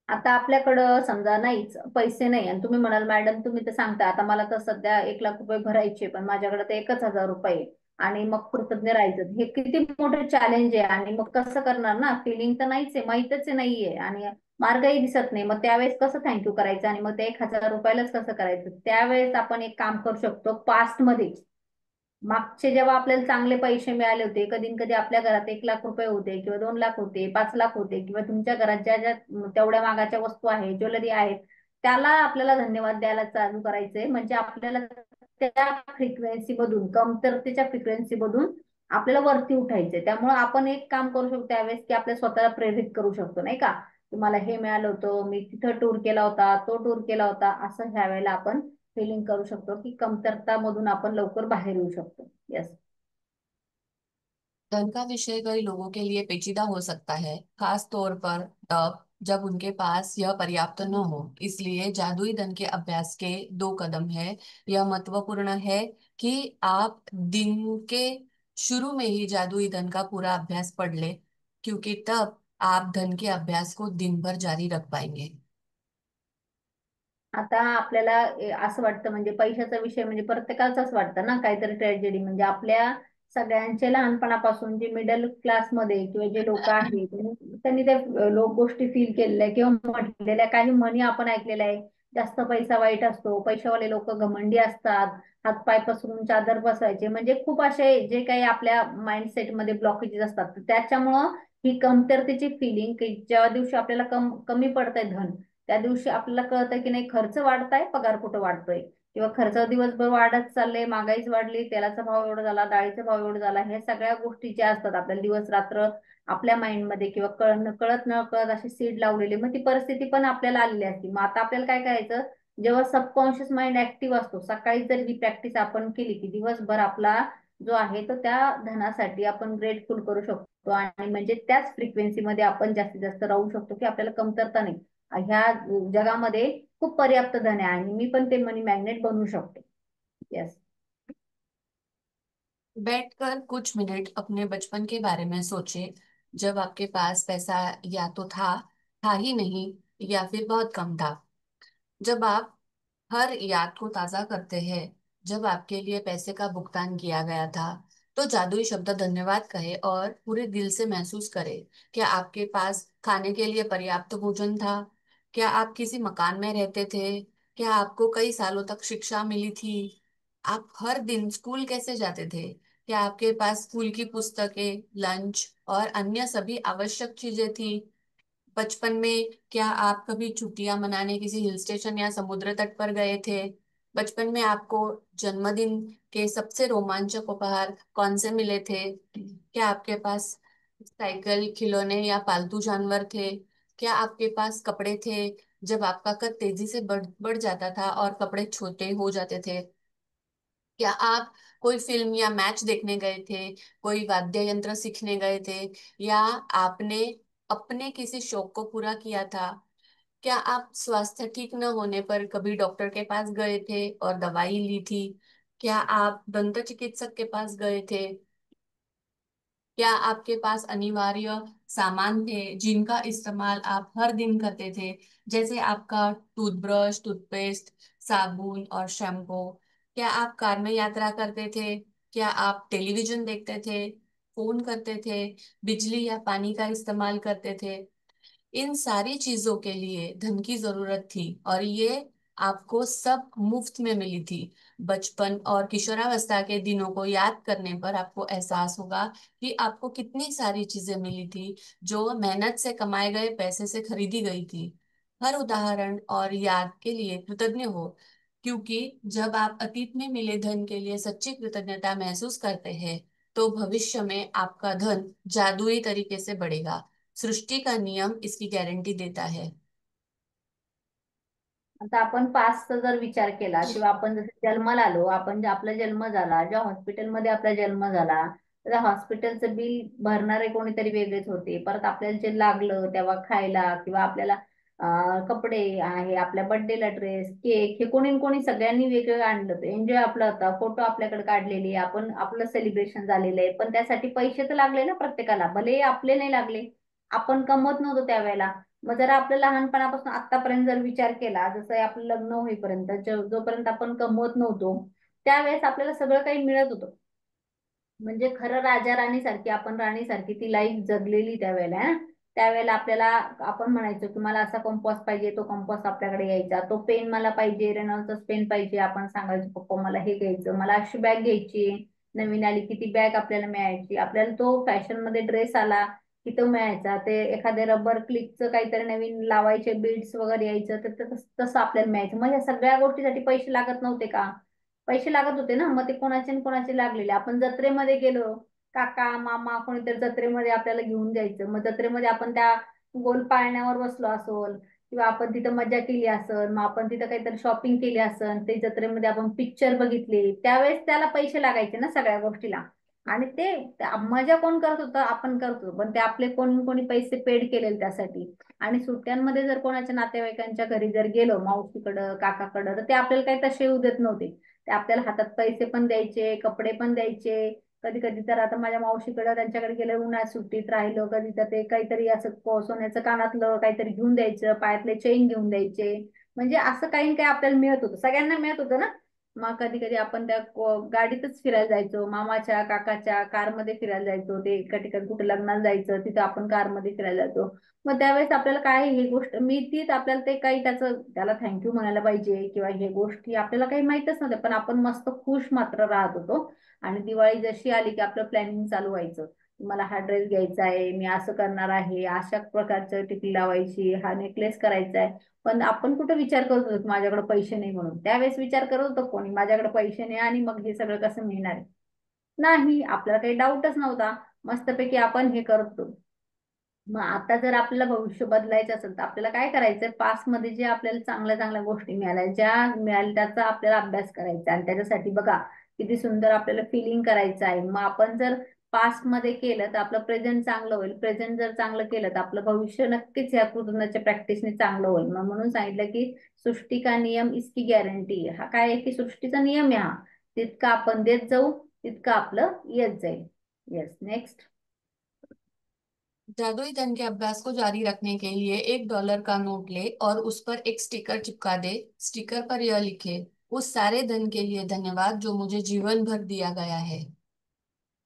आता आपल्याकडं समजा नाहीच पैसे नाही, आणि तुम्ही म्हणाल मॅडम तुम्ही तर सांगता आता मला तर सध्या 1 लाख रुपये भरायचे पण माझ्याकडे तर 1,000 रुपये आहे. आणि मग कृतज्ञ राहायचं, हे किती मोठे चॅलेंज आहे. आणि मग कसं करणार ना, फिलिंग तर नाहीच आहे, माहीतच नाहीये, आणि मार्गही दिसत नाही. मग त्यावेळेस कसं थँक्यू करायचं, आणि मग ते 1,000 रुपयालाच कसं करायचं? त्यावेळेस आपण एक काम करू शकतो, पास्ट मध्ये मागचे जेव्हा आपल्याला चांगले पैसे मिळाले होते, कधी न कधी आपल्या घरात 1 लाख रुपये होते, किंवा 2 लाख होते, 5 लाख होते, किंवा तुमच्या घरात ज्या ज्या तेवढ्या मागाच्या वस्तू आहेत, ज्वेलरी आहेत, त्याला आपल्याला धन्यवाद द्यायला चालू करायचंय. म्हणजे आपल्याला त्या फ्रिक्वेन्सी मधून, कमतरतेच्या फ्रिक्वेन्सी मधून आपल्याला वरती उठायचंय. त्यामुळे आपण एक काम करू शकतो त्यावेळेस, की आपल्या स्वतःला प्रेरित करू शकतो नाही का, तुम्हाला हे मिळालं होतं, मी तिथं टूर केला होता, तो टूर केला होता, असं ह्या वेळेला आपण फिलिंग करू शकतो की कमतरता मधून आपण लवकर बाहेर येऊ शकतो. यस. धन का विषय कई लोगों के लिए पेचीदा हो सकता है, खास तौर पर तब जब उनके पास यह पर्याप्त न हो। इसलिए जादुई धन के अभ्यास के 2 कदम है। यह महत्वपूर्ण है कि आप दिन के शुरू में ही जादुई धन का पूरा अभ्यास पढ़ ले, क्योंकि तब आप धन के अभ्यास को दिन भर जारी रख पाएंगे। आता आपल्याला असं वाटतं, म्हणजे पैशाचा विषय म्हणजे प्रत्येकाचाच वाटतं ना काहीतरी ट्रॅजेडी. म्हणजे आपल्या सगळ्यांचे लहानपणापासून जे मिडल क्लासमध्ये किंवा जे लोक आहेत त्यांनी त्या लोक गोष्टी फील केलेल्या किंवा म्हटलेल्या काही म्हणी आपण ऐकलेल्या आहे. जास्त पैसा वाईट असतो, पैशावाले लोक घमंडी असतात, हातपाय पसरून चादर बसायचे, म्हणजे खूप असे जे काही आपल्या माइंडसेट मध्ये ब्लॉकेजेस असतात. त्याच्यामुळं ही कमतरतेची फिलिंग, की ज्या दिवशी आपल्याला कमी पडतंय धन, त्या दिवशी आपल्याला कळतं की नाही खर्च वाढताय, पगार कुठं वाढतोय, किंवा खर्च दिवसभर वाढत चालले, महागाईच वाढली, तेलाचा भाव एवढा झाला, डाळीचा भाव एवढा झाला, हे सगळ्या गोष्टी ज्या असतात आपल्याला दिवस रात्र आपल्या माइंड मध्ये किंवा कळत न कळत अशी सीड लावलेली, मग ती परिस्थिती पण आपल्याला आलेली असते. मग आता आपल्याला काय करायचं, जेव्हा सबकॉन्शियस माइंड ऍक्टिव्ह असतो, सकाळी जर ही प्रॅक्टिस आपण केली की दिवसभर आपला जो आहे तो त्या धनासाठी आपण ग्रेटफुल करू शकतो, आणि म्हणजे त्याच फ्रिक्वेन्सी मध्ये आपण जास्तीत जास्त राहू शकतो, की आपल्याला कमतरता नाही. ह्या जगामध्ये खूप पर्याप्त धन आहे आणि मी पण ते मनी मॅग्नेट बनवू शकतो. येस. बैठकर कुछ मिनट अपने बचपन के बारे में सोचें, जब आपके पास पैसा या तो था ही नहीं, या फिर बहुत कम था। जब आप हर याद को ताजा करते हैं, जब आपके लिए पैसे का भुगतान किया गया था, तो जादुई शब्द धन्यवाद कहे और पूरे दिल से महसूस करें। क्या आपके पास खाने के लिए पर्याप्त भोजन था? क्या आप किसी मकान में रहते थे? क्या आपको कई सालों तक शिक्षा मिली थी? आप हर दिन स्कूल कैसे जाते थे? क्या आपके पास स्कूल की पुस्तकें, लंच और अन्य सभी आवश्यक चीजें थी? बचपन में क्या आप कभी छुट्टियां मनाने किसी हिल स्टेशन या समुद्र तट पर गए थे? बचपन में आपको जन्मदिन के सबसे रोमांचक उपहार कौन से मिले थे? क्या आपके पास साइकिल, खिलौने या पालतू जानवर थे? क्या आपके पास कपड़े थे जब आपका कद तेजी से बढ़ बढ़ जाता था और कपड़े छोटे हो जाते थे? क्या आप कोई फिल्म या मैच देखने गए थे? कोई वाद्य यंत्र सीखने गए थे? या आपने अपने किसी शौक को पूरा किया था? क्या आप स्वास्थ्य ठीक न होने पर कभी डॉक्टर के पास गए थे और दवाई ली थी? क्या आप दंत चिकित्सक के पास गए थे? क्या आपके पास अनिवार्य सामान थे जिनका इस्तेमाल आप हर दिन करते थे, जैसे आपका टूथब्रश, टूथपेस्ट, साबुन और शैम्पू? क्या आप कार में यात्रा करते थे? क्या आप टेलीविजन देखते थे, फोन करते थे, बिजली या पानी का इस्तेमाल करते थे? इन सारी चीजों के लिए धन की जरूरत थी, और ये आपको सब मुफ्त में मिली थी। बचपन और किशोरावस्था के दिनों को याद करने पर आपको एहसास होगा कि आपको कितनी सारी चीजें मिली थी जो मेहनत से कमाए गए पैसे से खरीदी गई थी। हर उदाहरण और याद के लिए कृतज्ञ हो, क्योंकि जब आप अतीत में मिले धन के लिए सच्ची कृतज्ञता महसूस करते हैं, तो भविष्य में आपका धन जादुई तरीके से बढ़ेगा। सृष्टि का नियम इसकी गारंटी देता है। आता आपण पास्टचा जर विचार केला, किंवा आपण जसं जन्माला आलो, आपण जे आपला जन्म झाला, ज्या हॉस्पिटलमध्ये आपला जन्म झाला, त्या हॉस्पिटलचं बिल भरणारे कोणीतरी वेगळेच होते. परत आपल्याला जे लागलं तेव्हा खायला, किंवा आपल्याला कपडे आहे, आपल्या बर्थडेला ड्रेस, केक, हे कोणी न कोणी सगळ्यांनी वेगवेगळं आणलं होतं. एन्जॉय आपला होता, फोटो आपल्याकडे काढलेले, आपण आपलं सेलिब्रेशन झालेलं आहे. पण त्यासाठी पैसे तर लागले ना प्रत्येकाला, भले आपले नाही लागले, आपण कमवत नव्हतो त्यावेळेला. मग जरा आपलं लहानपणापासून आतापर्यंत जर विचार केला, जसं आपलं लग्न होईपर्यंत, जोपर्यंत आपण कमवत नव्हतो, त्यावेळेस आपल्याला सगळं काही मिळत होतं. म्हणजे खरं राजा राणी सारखी, आपण राणी सारखी ती लाईफ जगलेली त्यावेळेला है ना. त्यावेळेला आपल्याला, आपण म्हणायचो की मला असा कंपॉस पाहिजे, तो कंपॉस आपल्याकडे यायचा. तो पेन मला पाहिजे, रेनॉल्डचाच पेन पाहिजे, आपण सांगायचो पप्पा मला हे घ्यायचं, मला अशी बॅग घ्यायची, नवीन आली की ती बॅग आपल्याला मिळायची. आपल्याला तो फॅशन मध्ये ड्रेस आला की तो मिळायचा. ते एखादे रबर क्लिपचं काहीतरी नवीन लावायचे बीड्स वगैरे यायचं, तर तसं आपल्याला मिळायचं. म्हणजे सगळ्या गोष्टीसाठी पैसे लागत नव्हते का? पैसे लागत होते ना. मग ते कोणाचे न कोणाचे लागलेले. आपण जत्रेमध्ये गेलो, काका मामा कोणीतरी जत्रेमध्ये आपल्याला घेऊन जायचं, मग जत्रेमध्ये आपण त्या गोल पाळण्यावर बसलो असोल, किंवा आपण तिथं मजा केली असेल, मग आपण तिथं काहीतरी शॉपिंग केली असेल, ते जत्रेमध्ये आपण पिक्चर बघितले, त्यावेळेस त्याला पैसे लागायचे ना सगळ्या गोष्टीला. आणि ते मजा कोण करत होतं? आपण करतो, पण ते आपले कोण कोणी पैसे पेड केलेले त्यासाठी. आणि सुट्ट्यांमध्ये जर कोणाच्या नातेवाईकांच्या घरी जर गेलो, मावशीकडं काकाकडं, तर ते आपल्याला काही तसे येऊ देत नव्हते. ते आपल्याला हातात पैसे पण द्यायचे, कपडे पण द्यायचे. कधी कधी तर आता माझ्या मावशीकडे त्यांच्याकडे गेलं, उन्हाळ्यात सुट्टीत राहिलो कधी, तर ते काहीतरी असं सोन्याचं कानातलं काहीतरी घेऊन द्यायचं, पायातले चेन घेऊन द्यायचे. म्हणजे असं काही न काही आपल्याला मिळत होतं, सगळ्यांना मिळत होतं ना. मग कधी कधी आपण त्या गाडीतच फिरायला जायचो, मामाच्या काकाच्या कारमध्ये फिरायला जायचो. ते एका ठिकाणी कुठे लग्नाला जायचं, तिथं आपण कारमध्ये फिरायला जायचो. मग त्यावेळेस आपल्याला काय ही गोष्ट मिळतीच, आपल्याला ते काही त्याचं त्याला थँक्यू म्हणायला पाहिजे किंवा हे गोष्टी आपल्याला काही माहितच नव्हत्या, पण आपण मस्त खुश मात्र राहत होतो. आणि दिवाळी जशी आली की आपलं प्लॅनिंग चालू व्हायचं. मला हा ड्रेस घ्यायचा आहे, मी असं करणार आहे, अशा प्रकारचं टिकली लावायची, हा नेकलेस करायचा आहे. पण आपण कुठं विचार करत होतो की माझ्याकडे पैसे नाही म्हणून? त्यावेळेस विचार करत होतो कोणी माझ्याकडे पैसे नाही आणि मग हे सगळं कसं मिळणार आहे? नाही, आपल्याला काही डाऊटच नव्हता. मस्तपैकी आपण हे करत होतो. मग आता जर आपल्याला भविष्य बदलायचं असेल तर आपल्याला काय करायचंय, पास्ट मध्ये जे आपल्याला चांगल्या चांगल्या गोष्टी मिळाल्या, ज्या मिळाल्या त्याचा आपल्याला अभ्यास करायचा, आणि त्याच्यासाठी बघा किती सुंदर आपल्याला फिलिंग करायचं आहे. मग आपण जर पास्ट मध्ये केलं तर आपलं प्रेझेंट चांगलं होईल, प्रेझेंट जर चांगलं केलं तर आपलं भविष्य नक्कीच या कृतज्ञतेच्या प्रॅक्टिसने चांगलं होईल. मग म्हणून सांगितलं की सृष्टी का नियम इसकी गॅरंटी, हा काय आहे की सृष्टीचा नियम आहे हा, तितकं आपण देत जाऊ तितकं आपलं येत जाईल. Yes, next. जादुई धन के अभ्यास को जारी रखने के लिए $1 का नोट ले और उस पर एक स्टिकर चिपका दे। स्टिकर पर यह लिखे, उस सारे धन के लिए धन्यवाद जो मुझे जीवन भर दिया गया है।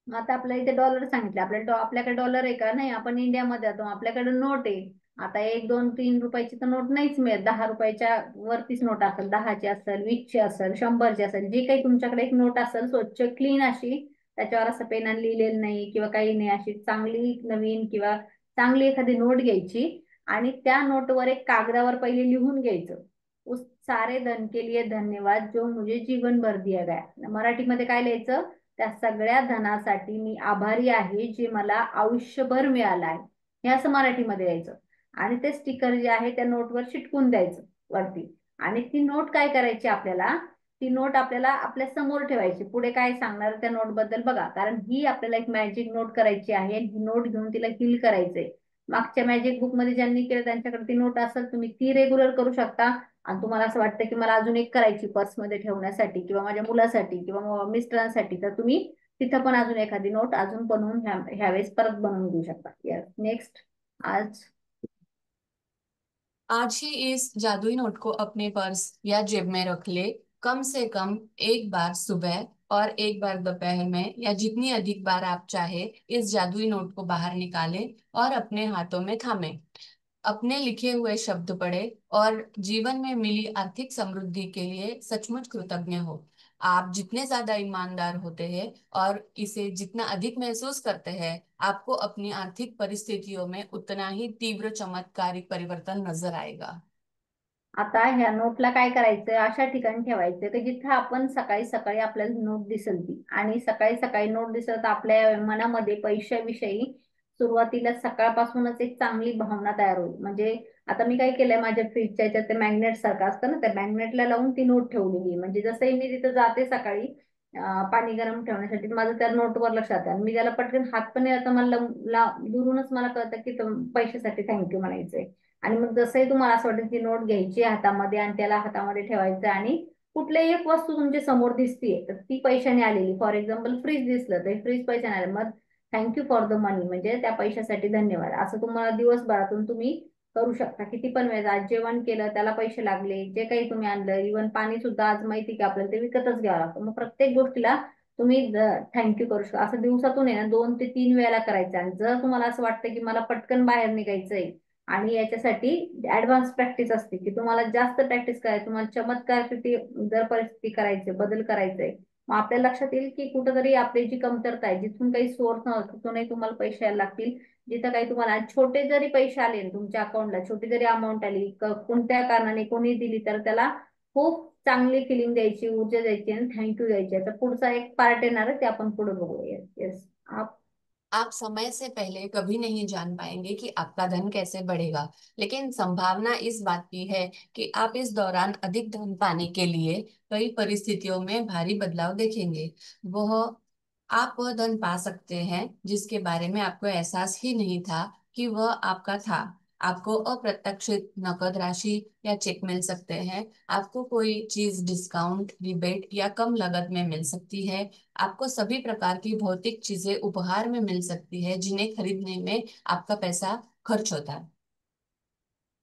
मग आता आपल्या इथे डॉलर सांगितले, आपल्याकडे डॉलर आहे का, नाही, आपण इंडियामध्ये जातो, आपल्याकडे नोट आहे. आता 1, 2, 3 रुपयाची तर नोट नाहीच मिळत, 10 रुपयाच्या वरतीच नोट असेल, 10ची असेल, 20ची असेल, 100ची असेल, जी काही तुमच्याकडे एक नोट असेल स्वच्छ क्लीन अशी, त्याच्यावर असं पेनाने लिहिलेलं नाही किंवा काही नाही, अशी चांगली नवीन किंवा चांगली एखादी नोट घ्यायची, आणि त्या नोटवर एक कागदावर पहिले लिहून घ्यायचं, उस सारे धन के लिए धन्यवाद जो मुझे जीवन भर दिया गया. मराठीमध्ये काय लिहायचं, त्या सगळ्या धनासाठी मी आभारी आहे जे मला आयुष्यभर मिळालं आहे, हे असं मराठीमध्ये यायचं. आणि ते स्टिकर जे आहे त्या नोटवर चिटकून द्यायचं वरती. आणि ती नोट काय करायची आपल्याला, ती नोट आपल्याला आपल्या समोर ठेवायची. पुढे काय सांगणार त्या नोट बद्दल बघा, कारण ही आपल्याला एक मॅजिक नोट करायची आहे, ही नोट घेऊन तिला हील करायचंय. मागच्या मॅजिक बुक मध्ये ज्यांनी केलं त्यांच्याकडे ती नोट असेल, तुम्ही ती रेग्युलर करू शकता. आणि तुम्हाला असं वाटतं की मला अजून एक करायची पर्समध्ये ठेवण्यासाठी किंवा माझ्या मुलासाठी किंवा मिस्टरांसाठी, तर तुम्ही तिथं पण अजून एखादी नोट अजून बनवून ह्यावेळेस परत बनवून घेऊ शकता. Yes, next. आज आज ही इस जादुई नोट को अपने पर्स या जेब में रख ले। कम से कम एक बार सुबह और एक बार दोपहर में, या जितनी अधिक बार आप चाहे, इस जादुई नोट को बाहर निकालें और अपने हाथों में थामें। अपने लिखे हुए शब्द पढ़े और जीवन में मिली आर्थिक समृद्धि के लिए सचमुच कृतज्ञ हो। आप जितने ज्यादा ईमानदार होते हैं और इसे जितना अधिक महसूस करते हैं, आपको अपनी आर्थिक परिस्थितियों में उतना ही तीव्र चमत्कारिक परिवर्तन नजर आएगा। आता ह्या नोटला काय करायचं, अशा ठिकाणी ठेवायचं की जिथं आपण सकाळी सकाळी आपल्याला नोट दिसेल ती, आणि सकाळी सकाळी नोट दिसत आपल्या मनामध्ये पैशाविषयी सुरुवातीला सकाळपासूनच एक चांगली भावना तयार होईल. म्हणजे आता मी काय केलंय, माझ्या फ्रीजच्या याच्यात ते मॅग्नेट सारखं असतं ना, त्या मॅग्नेटला लावून ती नोट ठेवलेली आहे. म्हणजे जसंही मी तिथं जाते सकाळी पाणी गरम ठेवण्यासाठी, माझं त्या नोटवर लक्ष राहतं, आणि मी त्याला पटकन हात पण येतं, मला दुरूनच मला कळतं की पैशासाठी थँक्यू म्हणायचंय. आणि मग जसंही तुम्हाला असं वाटेल ती नोट घ्यायची हातामध्ये आणि त्याला हातामध्ये ठेवायचं, आणि कुठलीही एक वस्तू तुमच्या समोर दिसतीये तर ती पैशाने आलेली, फॉर एक्झाम्पल फ्रीज दिसलं तर फ्रीज पैशाने आलं, मग थँक्यू फॉर द मनी, म्हणजे त्या पैशासाठी धन्यवाद, असं तुम्हाला दिवसभरातून तुम्ही करू शकता. किती पण वेळेस, आज जेवण केलं त्याला पैसे लागले, जे काही तुम्ही आणलं, इव्हन पाणी सुद्धा आज माहिती की आपल्याला ते विकतच घ्यावं लागतं, मग प्रत्येक गोष्टीला तुम्ही थँक्यू करू शकता. असं दिवसातून आहे ना 2 ते 3 वेळेला करायचं. आणि जर तुम्हाला असं वाटतं की मला पटकन बाहेर निघायचंय, आणि याच्यासाठी ऍडव्हान्स प्रॅक्टिस असते की तुम्हाला जास्त प्रॅक्टिस करायची, तुम्हाला चमत्कार किती जर परिस्थिती करायचे, बदल करायचे, मग आपल्या लक्षात येईल की कुठंतरी आपली जी कमतरता आहे, जिथून काही सोर्स नव्हतं तिथूनही तुम्हाला पैसे यायला लागतील. जिथं काही तुम्हाला छोटे जरी पैसे आले ना तुमच्या अकाउंटला, छोटी जरी अमाऊंट आली कोणत्या कारणाने कोणी दिली, तर त्याला खूप चांगली फिलिंग द्यायची, ऊर्जा द्यायची आणि थँक्यू द्यायची. आता पुढचा एक पार्ट येणार आहे, ते आपण पुढे बघूया. Yes, yes. आप समय से पहले कभी नहीं जान पाएंगे कि आपका धन कैसे बढ़ेगा, लेकिन संभावना इस बात की है कि आप इस दौरान अधिक धन पाने के लिए कई परिस्थितियों में भारी बदलाव देखेंगे। वह आप वह धन पा सकते हैं जिसके बारे में आपको एहसास ही नहीं था कि वह आपका था। आपको अप्रत्याशित नकद राशि या चेक मिल सकते हैं। आपको कोई चीज डिस्काउंट, रिबेट या कम लागत में मिल सकती है। आपको सभी प्रकार की भौतिक चीजें उपहार में मिल सकती है जिन्हें खरीदने में आपका पैसा खर्च होता है।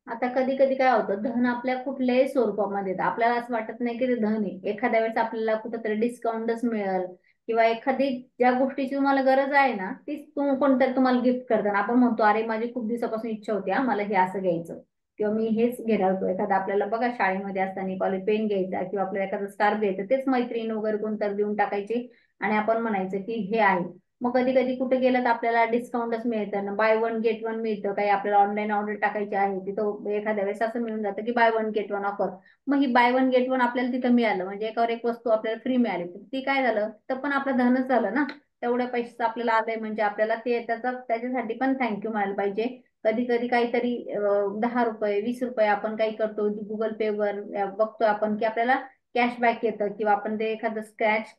आता कधी कधी काय होतं, धन आपल्या कुठल्याही स्वरूपामध्ये येतं, आपल्याला असं वाटत नाही की ते धन आहे. एखाद्या वेळेस आपल्याला कुठेतरी डिस्काउंटच मिळेल, किंवा एखादी ज्या गोष्टीची तुम्हाला गरज आहे ना तीच कोणतरी तुम्हाला गिफ्ट करताना आपण म्हणतो अरे माझी खूप दिवसापासून इच्छा होती, हा मला हे असं घ्यायचं, किंवा मी हेच घेणार होतो. एखादा आपल्याला बघा शाळेमध्ये असताना कॉलेज पेन घ्यायचा किंवा आपल्याला एखादं स्कार्फ घ्यायचं, तेच मैत्रीण वगैरे कोणतरी देऊन टाकायची, आणि आपण म्हणायचं की हे आहे. मग कधी कधी कुठे गेलं तर आपल्याला डिस्काउंटच मिळतं ना, बाय वन गेट वन मिळतं. काही आपल्याला ऑनलाईन ऑर्डर टाकायची आहे तिथं एखाद्या वेळेस असं मिळून जातं की by one get one offer. मग ही बाय वन गेट वन आपल्याला तिथं मिळालं, म्हणजे एकावर एक वस्तू आपल्याला फ्री मिळाली, तर ती काय झालं, तर पण आपलं धनच झालं ना. तेवढ्या पैशाचं आपल्याला आलंय म्हणजे आपल्याला ते त्याच्यासाठी पण थँक्यू म्हणायला पाहिजे. कधी कधी काहीतरी 10 रुपये 20 रुपये आपण काही करतो गुगल पे वर बघतो आपण की आपल्याला कॅशबॅक येतं किंवा आपण ते एखादं स्क्रॅच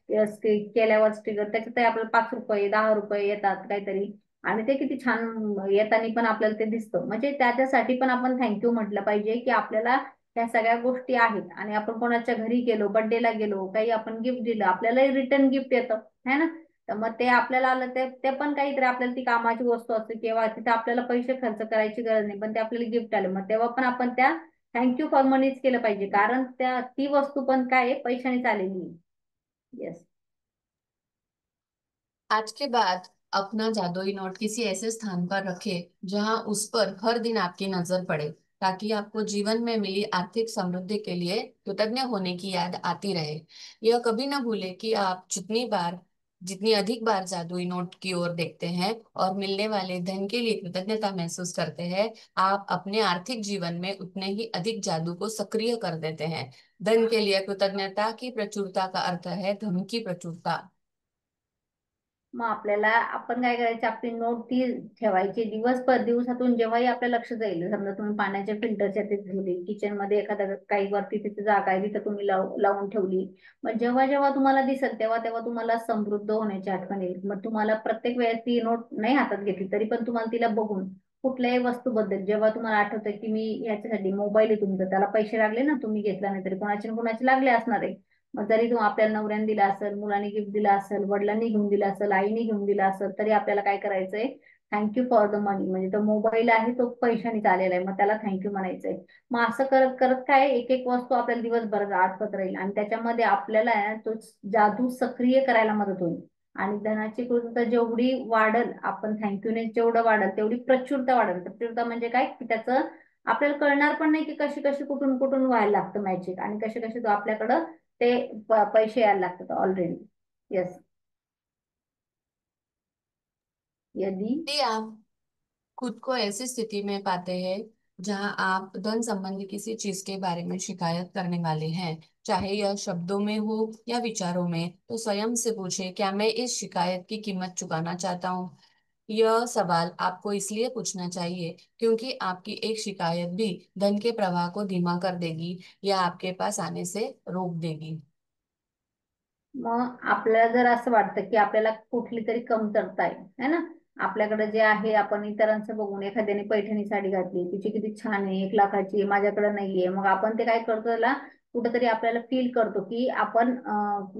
केल्यावर स्टिकर त्याच्यात आपल्याला 5 रुपये 10 रुपये येतात काहीतरी. आणि ते किती छान येताना पण आपल्याला ते दिसतं म्हणजे त्याच्यासाठी पण आपण थँक्यू म्हटलं पाहिजे की आपल्याला ह्या सगळ्या गोष्टी आहेत. आणि आपण कोणाच्या घरी गेलो बर्थडेला गेलो काही आपण गिफ्ट दिलं आपल्यालाही रिटर्न गिफ्ट येतं है ना. तर मग ते आपल्याला आलं ते पण काहीतरी आपल्याला ती कामाची वस्तू असते किंवा तिथे आपल्याला पैसे खर्च करायची गरज नाही पण ते आपल्याला गिफ्ट आलं मग तेव्हा पण आपण त्या थँक्यू फॉर मनीच केलं पाहिजे कारण ती वस्तू पण काय आहे पैशाने आलेली आहे. येस. आज के बाद अपना जादुई नोट किसी ऐसे स्थान पर रखें जहां उस पर हर दिन आपकी नजर पड़े, ताकि आपको जीवन में मिली आर्थिक समृद्धि के लिए कृतज्ञ होने की याद आती रहे। यह कभी ना भूले कि आप जितनी अधिक बार जादुई नोट की ओर देखते हैं और मिलने वाले धन के लिए कृतज्ञता महसूस करते हैं, आप अपने आर्थिक जीवन में उतने ही अधिक जादू को सक्रिय कर देते हैं। धन के लिए कृतज्ञता की प्रचुरता का अर्थ है धन की प्रचुरता। मग आपल्याला आपण काय करायचे आपली नोट ती ठेवायची दिवसातून जेव्हाही आपल्या लक्ष जाईल समजा तुम्ही पाण्याच्या फिल्टरच्या ते ठेवली किचन मध्ये एखादा काही वरती तिथे जागा आहे तिथे तुम्ही लावून ठेवली. मग जेव्हा जेव्हा तुम्हाला दिसेल तेव्हा तेव्हा तुम्हाला समृद्ध होण्याची आठवण येईल मग तुम्हाला प्रत्येक वेळेस ती नोट नाही हातात घेतली तरी पण तुम्हाला तिला बघून कुठल्याही वस्तूबद्दल जेव्हा तुम्हाला आठवतं की मी याच्यासाठी मोबाईल आहे तुमचा त्याला पैसे लागले ना तुम्ही घेतला नाही तरी कोणाचे ना कोणाचे लागले असणार आहे. मग जरी तू आपल्या नवऱ्याने दिला असेल मुलाने गिफ्ट दिला असेल वडिलांनी घेऊन दिला असेल आईने घेऊन दिला असेल तरी आपल्याला काय करायचंय थँक्यू फॉर द मनी म्हणजे तो मोबाईल आहे तो पैशाने चाललेला आहे मग त्याला थँक्यू म्हणायचंय. मग असं करत करत काय एक एक वस्तू आपल्याला दिवसभर आठवत राहील आणि त्याच्यामध्ये आपल्याला आहे ना तो जादू सक्रिय करायला मदत होईल. आणि धनाची कृतज्ञता जेवढी वाढल आपण थँक्यूने जेवढं वाढल तेवढी प्रचुरता वाढल. प्रचुरता म्हणजे काय की त्याचं आपल्याला कळणार पण नाही की कशी कशी कुठून कुठून व्हायला लागतं मॅजिक आणि कसे कसे तो आपल्याकडं ते पैसे यायला लागतात ऑलरेडी. येस. यदि यदि आप खुद को ऐसी स्थिति में पाते हैं जहां आप धन संबंधी किसी चीज के बारे में शिकायत करने वाले हैं, चाहे यह शब्दों में हो या विचारों में, तो स्वयं से पूछें, क्या मैं इस शिकायत की कीमत चुकाना चाहता हूँ? यह सवाल आपको इसलिए पूछना चाहिए क्योंकि आपकी एक शिकायत भी धन के प्रवाह को धीमा कर देगी या आपके पास आने से रोक देगी। मग आपल्याला जर असं वाटतं की आपल्याला कुठली तरी कमतरता आहे है ना. आपल्याकडे जे आहे आपण इतरांचं बघून एखाद्याने पैठणी साडी घातली तिची किती छान आहे 1 लाखाची माझ्याकडे नाहीये मग आपण ते काय करतो त्याला कुठेतरी आपल्याला फील करतो की आपण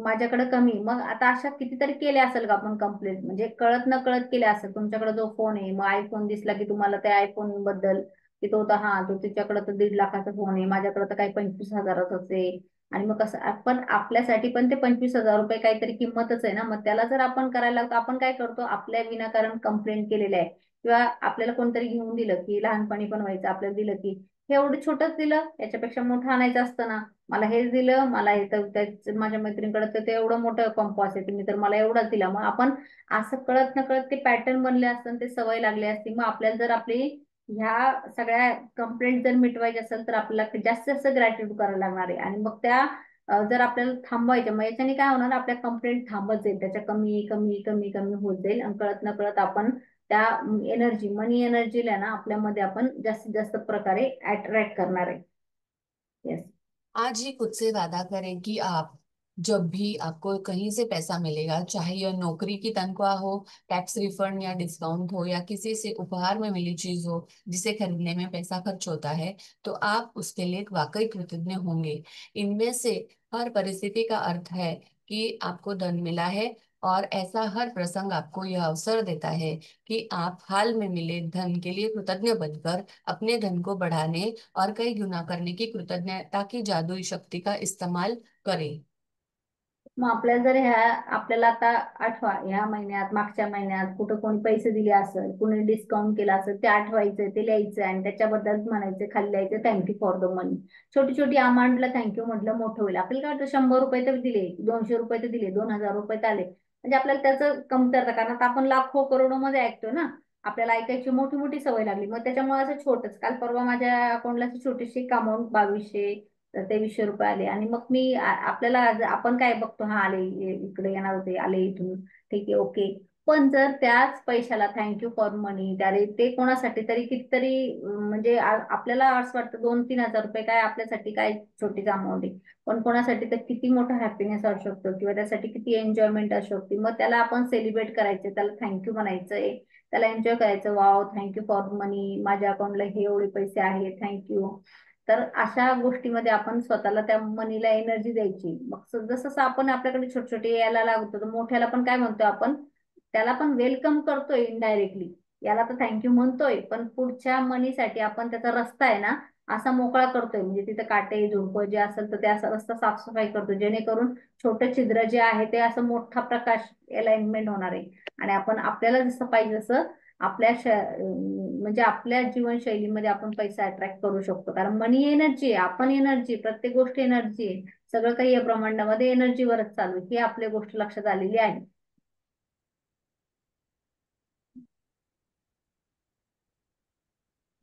माझ्याकडे कमी मग आता अशा कितीतरी केल्या असेल का आपण कंप्लेंट म्हणजे कळत न कळत केल्या असेल तुमच्याकडे जो फोन आहे मग आयफोन दिसला की तुम्हाला त्या आयफोन बद्दल की तो तर हा तो तिच्याकडे तर 1.5 लाखाचा फोन आहे माझ्याकडे तर काही 25 हजाराचाच आहे. आणि मग कसं आपण आपल्यासाठी पण ते 25 हजार रुपये काहीतरी किंमतच आहे ना मग त्याला जर आपण करायला लागतो आपण काय करतो आपल्या विनाकारण कंप्लेंट केलेले आहे किंवा आपल्याला कोणतरी घेऊन दिलं की लहानपणी पण व्हायचं आपल्याला दिलं की हे एवढं छोटंच दिलं याच्यापेक्षा मोठं आणायचं असतं ना. मला हेच दिलं मला हे तर माझ्या मैत्रिणीकडे तर ते एवढं मोठं कॉम्पॉस आहे तुम्ही तर मला एवढाच दिला मग आपण असं कळत न कळत ते पॅटर्न बनले असतं ते सवय लागली असती मग आपल्याला जर आपली ह्या सगळ्या कंप्लेंट जर मिटवायची असेल तर आपल्याला जास्तीत जास्त ग्रॅटिट्यूड करायला लागणार आहे. आणि मग त्या जर आपल्याला थांबवायच्या मग याच्याने काय होणार आपल्या कंप्लेंट थांबत जाईल त्याच्या कमी कमी कमी कमी होत जाईल आणि कळत न कळत आपण त्या मनी एनर्जीला ना आपल्यामध्ये आपण जास्तीत जास्त प्रकारे अट्रॅक्ट करणार आहे. येस. आज ही खुद से वादा करें कि आप जब भी आपको कहीं से पैसा मिलेगा, चाहे यह नौकरी की तनख्वाह हो, टैक्स रिफंड या डिस्काउंट हो, या किसी से उपहार में मिली चीज हो जिसे खरीदने में पैसा खर्च होता है, तो आप उसके लिए वाकई कृतज्ञ होंगे। इनमें से हर परिस्थिति का अर्थ है कि आपको धन मिला है, और ऐसा हर प्रसंग आपको यह अवसर देता है कि आप हाल में मिले धन के लिए कृतज्ञ बनकर अपने धन को बढ़ाने और कई गुना करने की कृतज्ञता की जादुई शक्ति का इस्तेमाल करें। मग आपल्याला जर आपल्याला आता आठवा ह्या महिन्यात मागच्या महिन्यात कुठं कोणी पैसे दिले असेल कुणी डिस्काउंट केला असेल ते आठवायचं ते लिहायचं आणि त्याच्याबद्दल म्हणायचं खाली लिहायचं थँक्यू फॉर द मनी. छोटी छोटी अमाऊंटला थँक्यू म्हटलं मोठं होईल आपल्याला काय वाटतं 100 रुपये तर दिले 200 रुपये तर दिले 2,000 रुपये तर आले म्हणजे आपल्याला त्याचं कमतरता कारण आता आपण लाखो करोडो मध्ये ऐकतो ना. आपल्याला ऐकायची मोठी मोठी सवय लागली मग त्याच्यामुळे असं छोटंच काल परवा माझ्या अकाउंटला अशी छोटीशी अमाऊंट 2200 तर 2300 रुपये आले आणि मग मी आपल्याला आपण काय बघतो हा आले इकडे येणार होते आले इथून ठीक आहे, ओके. पण जर त्याच पैशाला थँक्यू फॉर मनी, त्याने ते कोणासाठी तरी कितीतरी म्हणजे आपल्याला असं वाटतं 2-3 हजार रुपये काय आपल्यासाठी काय छोटीच अमाऊंट आहे. पण कोणासाठी तर किती मोठा हॅपीनेस असू शकतो किंवा त्यासाठी किती एन्जॉयमेंट असू शकते. मग त्याला आपण सेलिब्रेट करायचं, त्याला थँक्यू म्हणायचंय, त्याला एन्जॉय करायचं. वाव, थँक्यू फॉर मनी, माझ्या अकाउंटला हे एवढे पैसे आहेत, थँक्यू. तर अशा गोष्टीमध्ये आपण स्वतःला त्या मनीला एनर्जी द्यायची. मग जसं जसं आपण आपल्याकडे छोटे छोटे यायला लागतो, तर मोठ्याला पण काय म्हणतो आपण, त्याला पण वेलकम करतोय इनडायरेक्टली. याला तर थँक्यू म्हणतोय, पण पुढच्या मनीसाठी आपण त्याचा रस्ता आहे ना असा मोकळा करतोय. म्हणजे तिथे काटे झुडपं जे असेल तर ते असा रस्ता साफसफाई करतो, जेणेकरून छोटे छिद्र जे आहे ते असं मोठा प्रकाश अलाइनमेंट होणार आहे. आणि आपण आपल्याला जसं पाहिजे तसं आपल्या म्हणजे आपल्या जीवनशैलीमध्ये आपण पैसा अट्रॅक्ट करू शकतो. कारण मनी एनर्जी आहे, आपण एनर्जी, प्रत्येक गोष्ट एनर्जी आहे. सगळं काही या ब्रह्मांडामध्ये एनर्जीवरच चालू आहे, ही आपल्या गोष्ट लक्षात आलेली आहे.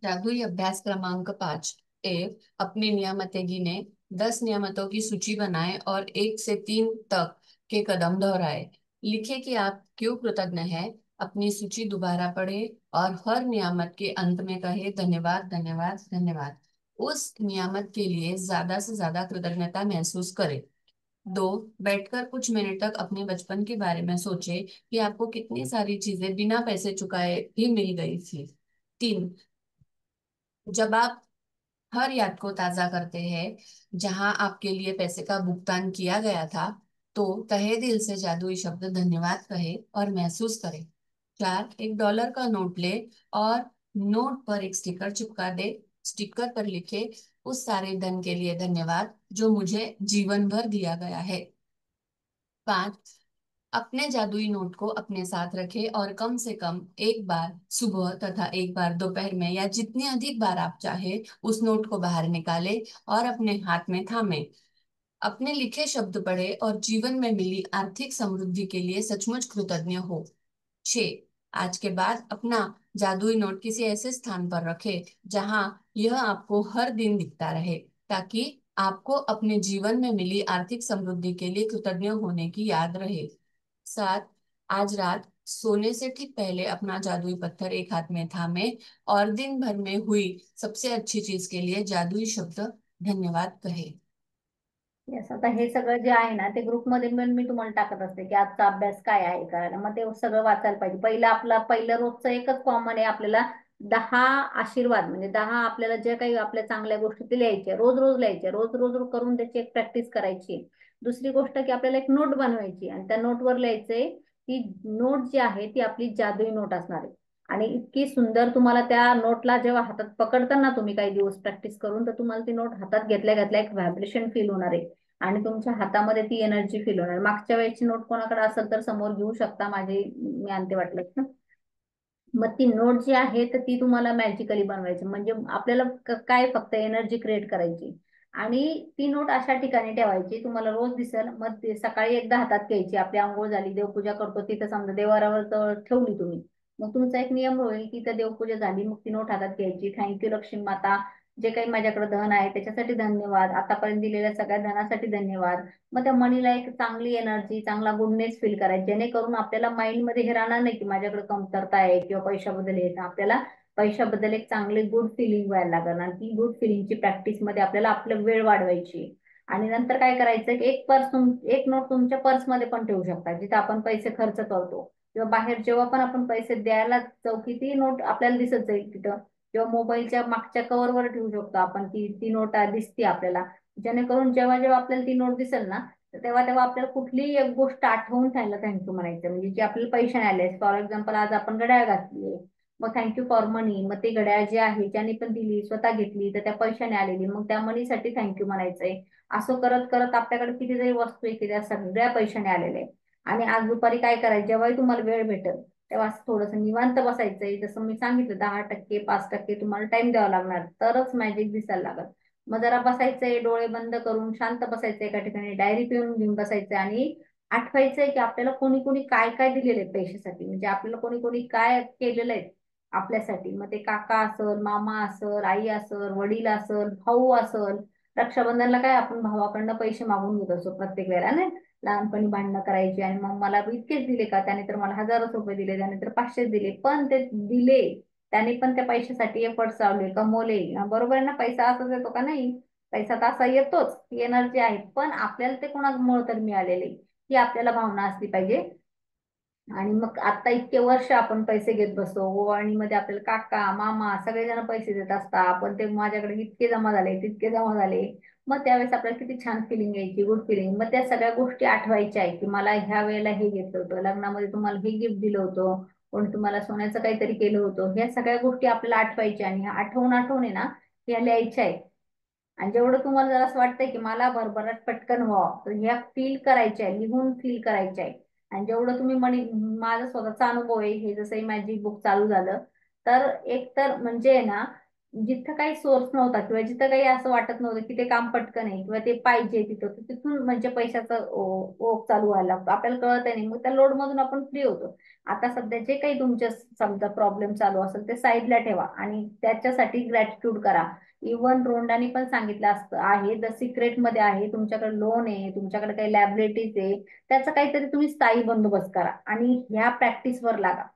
जादुई अभ्यास क्रमांक 5। एक, अपनी नियमतें गिने। 10 नियमतों की सूची बनाएं और 1 से 3 तक के कदम दोहराए। लिखे कि आप क्यों कृतज्ञ हैं। अपनी सूची दोबारा पढ़े और हर नियामत के अंत में कहे धन्यवाद, धन्यवाद, धन्यवाद। उस नियामत के लिए ज्यादा से ज्यादा कृतज्ञता महसूस करें। 2, बैठकर कुछ मिनट तक अपने बचपन के बारे में सोचे कि आपको कितनी सारी चीजें बिना पैसे चुकाए भी मिल गई थी। 3, जब आप हर याद को ताजा करते हैं जहां आपके लिए पैसे का भुगतान किया गया था, तो तहे दिल से जादुई शब्द धन्यवाद कहे और महसूस करें। 4, $1 का नोट ले और नोट पर एक स्टिकर चिपका दे। स्टिकर पर लिखे, उस सारे धन के लिए धन्यवाद जो मुझे जीवन भर दिया गया है। 5, अपने जादुई नोट को अपने साथ रखें और कम से कम एक बार सुबह तथा एक बार दोपहर में या जितनी अधिक बार आप चाहे उस नोट को बाहर निकालें और अपने हाथ में थामें। अपने लिखे शब्द पढ़े और जीवन में मिली आर्थिक समृद्धि के लिए सचमुच कृतज्ञ हो। 6, आज के बाद अपना जादुई नोट किसी ऐसे स्थान पर रखें जहां यह आपको हर दिन दिखता रहे, ताकि आपको अपने जीवन में मिली आर्थिक समृद्धि के लिए कृतज्ञ होने की याद रहे। 7, आज रात सोने से ठीक पहले अपना जादुई पत्थर एक हाथ में थामे और दिन भर में हुई सबसे अच्छी चीज के लिए जादुई शब्द धन्यवाद कहे। येस, आता हे सगळं जे आहे ना ते ग्रुपमध्ये पण मी तुम्हाला टाकत असते की आजचा अभ्यास काय आहे करायला. मग ते सगळं वाचायला पाहिजे. पहिलं रोजचं एकच कॉमन आहे आपल्याला, 10 आशीर्वाद, म्हणजे 10 आपल्याला जे काही आपल्या चांगल्या गोष्टी ते लिहायच्या, रोज रोज लिहायच्या, रोज रोज करून त्याची एक प्रॅक्टिस करायची. दुसरी गोष्ट की आपल्याला एक नोट बनवायची आणि त्या नोटवर लिहायचंय की नोट जी आहे ती आपली जादुई नोट असणार आहे. आणि इतकी सुंदर तुम्हाला त्या नोटला जेव्हा हातात पकडताना तुम्ही काही दिवस प्रॅक्टिस करून, तर तुम्हाला ती नोट हातात घेतल्या घेतल्या एक व्हायब्रेशन फील होणार आहे आणि तुमच्या हातामध्ये ती एनर्जी फील होणार. मागच्या वेळेची नोट कोणाकडे असेल तर समोर घेऊ शकता, मी आणते वाटलं ना. मग ती नोट जी आहे तर ती तुम्हाला मॅजिकली बनवायची. म्हणजे आपल्याला काय फक्त एनर्जी क्रिएट करायची आणि ती नोट अशा ठिकाणी ठेवायची तुम्हाला रोज दिसेल. मग ते सकाळी एकदा हातात घ्यायची, आपली आंघोळ झाली, देवपूजा करतो तिथं समजा देवारावर तर ठेवली तुम्ही, मग तुमचा एक नियम होईल की तर देवपूजा झाली मग ती नोट हातात घ्यायची. थँक्यू लक्ष्मी माता, जे काही माझ्याकडे धन आहे त्याच्यासाठी धन्यवाद, आतापर्यंत दिलेल्या सगळ्या धनासाठी धन्यवाद. मग त्या मनीला एक चांगली एनर्जी, चांगला गुडनेस फील करायची, जेणेकरून आपल्याला माइंड मध्ये हे राहणार नाही की माझ्याकडे कमतरता आहे किंवा पैशाबद्दल येत. आपल्याला पैशाबद्दल एक चांगली गुड फिलिंग व्हायला लागणार आणि ती गुड फिलिंगची प्रॅक्टिस मध्ये आपल्याला आपलं वेळ वाढवायची. आणि नंतर काय करायचं की एक नोट तुमच्या पर्समध्ये पण ठेवू शकता, जिथे आपण पैसे खर्च करतो किंवा बाहेर जेव्हा पण आपण पैसे द्यायला जाऊ की ती नोट आपल्याला दिसत जाईल तिथं. किंवा मोबाईलच्या मागच्या कव्हरवर ठेवू शकतो आपण, की ती नोट दिसते आपल्याला, जेणेकरून जेव्हा जेव्हा आपल्याला ती नोट दिसेल ना तर तेव्हा तेव्हा आपल्याला कुठलीही एक गोष्ट आठवून त्याला थँक्यू म्हणायचं. म्हणजे जे आपल्याला पैसे आले, फॉर एक्झाम्पल आज आपण घड्याळ घातली, मग थँक्यू फॉर मनी, मग ते घड्याळ जे आहे ज्याने पण दिली स्वतः घेतली तर त्या पैशाने आलेली, मग त्या मनीसाठी थँक्यू म्हणायचंय. असं करत करत आपल्याकडे कितीतरी वस्तू आहे की त्या सगळ्या पैशाने आलेल्या आहे. आणि आज दुपारी काय करायचं, जेव्हाही तुम्हाला वेळ भेटेल तेव्हा असं थोडंसं निवांत बसायचंय. जसं मी सांगितलं 10% 5% तुम्हाला टाइम द्यावा लागणार, तरच मॅजिक दिसायला लागत. मग जरा बसायचंय डोळे बंद करून, शांत बसायचंय एका ठिकाणी, डायरी पिऊन घेऊन बसायचंय आणि आठवायचंय की आपल्याला कोणी कोणी काय काय दिलेलं आहे पैशासाठी. म्हणजे आपल्याला कोणी कोणी काय केलेलं आहे आपल्यासाठी. मग ते काका असल, मामा असल, आई असल, वडील असल, भाऊ असल. रक्षाबंधनला काय आपण भावाकडनं पैसे मागून घेत असतो प्रत्येक वेळेला नाही. लहानपणी भांडणं करायची आणि मग मला इतकेच दिले का, त्याने तर मला 1000 रुपये दिले, त्याने तर 500 दिले, पण ते दिले, त्याने पण त्या पैशासाठी एफर्ट्स लावले, कमवले. बरोबर आहे ना, पैसा असाच येतो का? नाही, पैसा तर असा येतोच, ती एनर्जी आहे, पण आपल्याला ते कोणामुळे तर मिळालेले, ही आपल्याला भावना असली पाहिजे. आणि मग आता इतके वर्ष आपण पैसे घेत बसतो, ओवाळणीमध्ये आपल्याला काका मामा सगळेजण पैसे देत असतात, आपण ते माझ्याकडे इतके जमा झाले, तितके जमा झाले. मग त्यावेळेस आपल्याला किती छान फिलिंग यायची, गुड फिलिंग. मग त्या सगळ्या गोष्टी आठवायच्या आहे की मला ह्या वेळेला हे घेतलं होतं, लग्नामध्ये तुम्हाला हे गिफ्ट दिलं होतं, कोण तुम्हाला सोन्याचं काहीतरी केलं होतं, ह्या सगळ्या गोष्टी आपल्याला आठवायच्या आणि ह्या आठवून आठवून आहे ना, ह्या लिहायच्या आहे. आणि जेवढं तुम्हाला जर असं वाटतंय की मला भरभराट पटकन व्हावं, तर ह्या फील करायच्या आहे, लिहून फील करायच्या आहे. आणि जेवढं तुम्ही माझा स्वतःचा अनुभव आहे, हे जसं मॅजिक बुक चालू झालं, तर एक तर म्हणजे आहे ना, जिथं काही सोर्स नव्हता किंवा जिथं काही असं वाटत नव्हतं की ते काम पटकन आहे किंवा ते पाहिजे तिथं, तर तिथून म्हणजे पैशाचा ओघ चालू व्हायला लागतो, आपल्याला कळत नाही, मग त्या लोड मधून आपण फ्री होतो. आता सध्या जे काही तुमच्या समजा प्रॉब्लेम चालू असेल ते साईडला ठेवा आणि त्याच्यासाठी ग्रॅटिट्यूड करा. इव्हन रोंडानी पण सांगितलं असतं आहे, द सिक्रेट मध्ये आहे, तुमच्याकडे लोन आहे, तुमच्याकडे काही लॅबिलिटीज आहे, त्याचा काहीतरी तुम्ही स्थायी बंदोबस्त करा आणि ह्या प्रॅक्टिसवर लागा.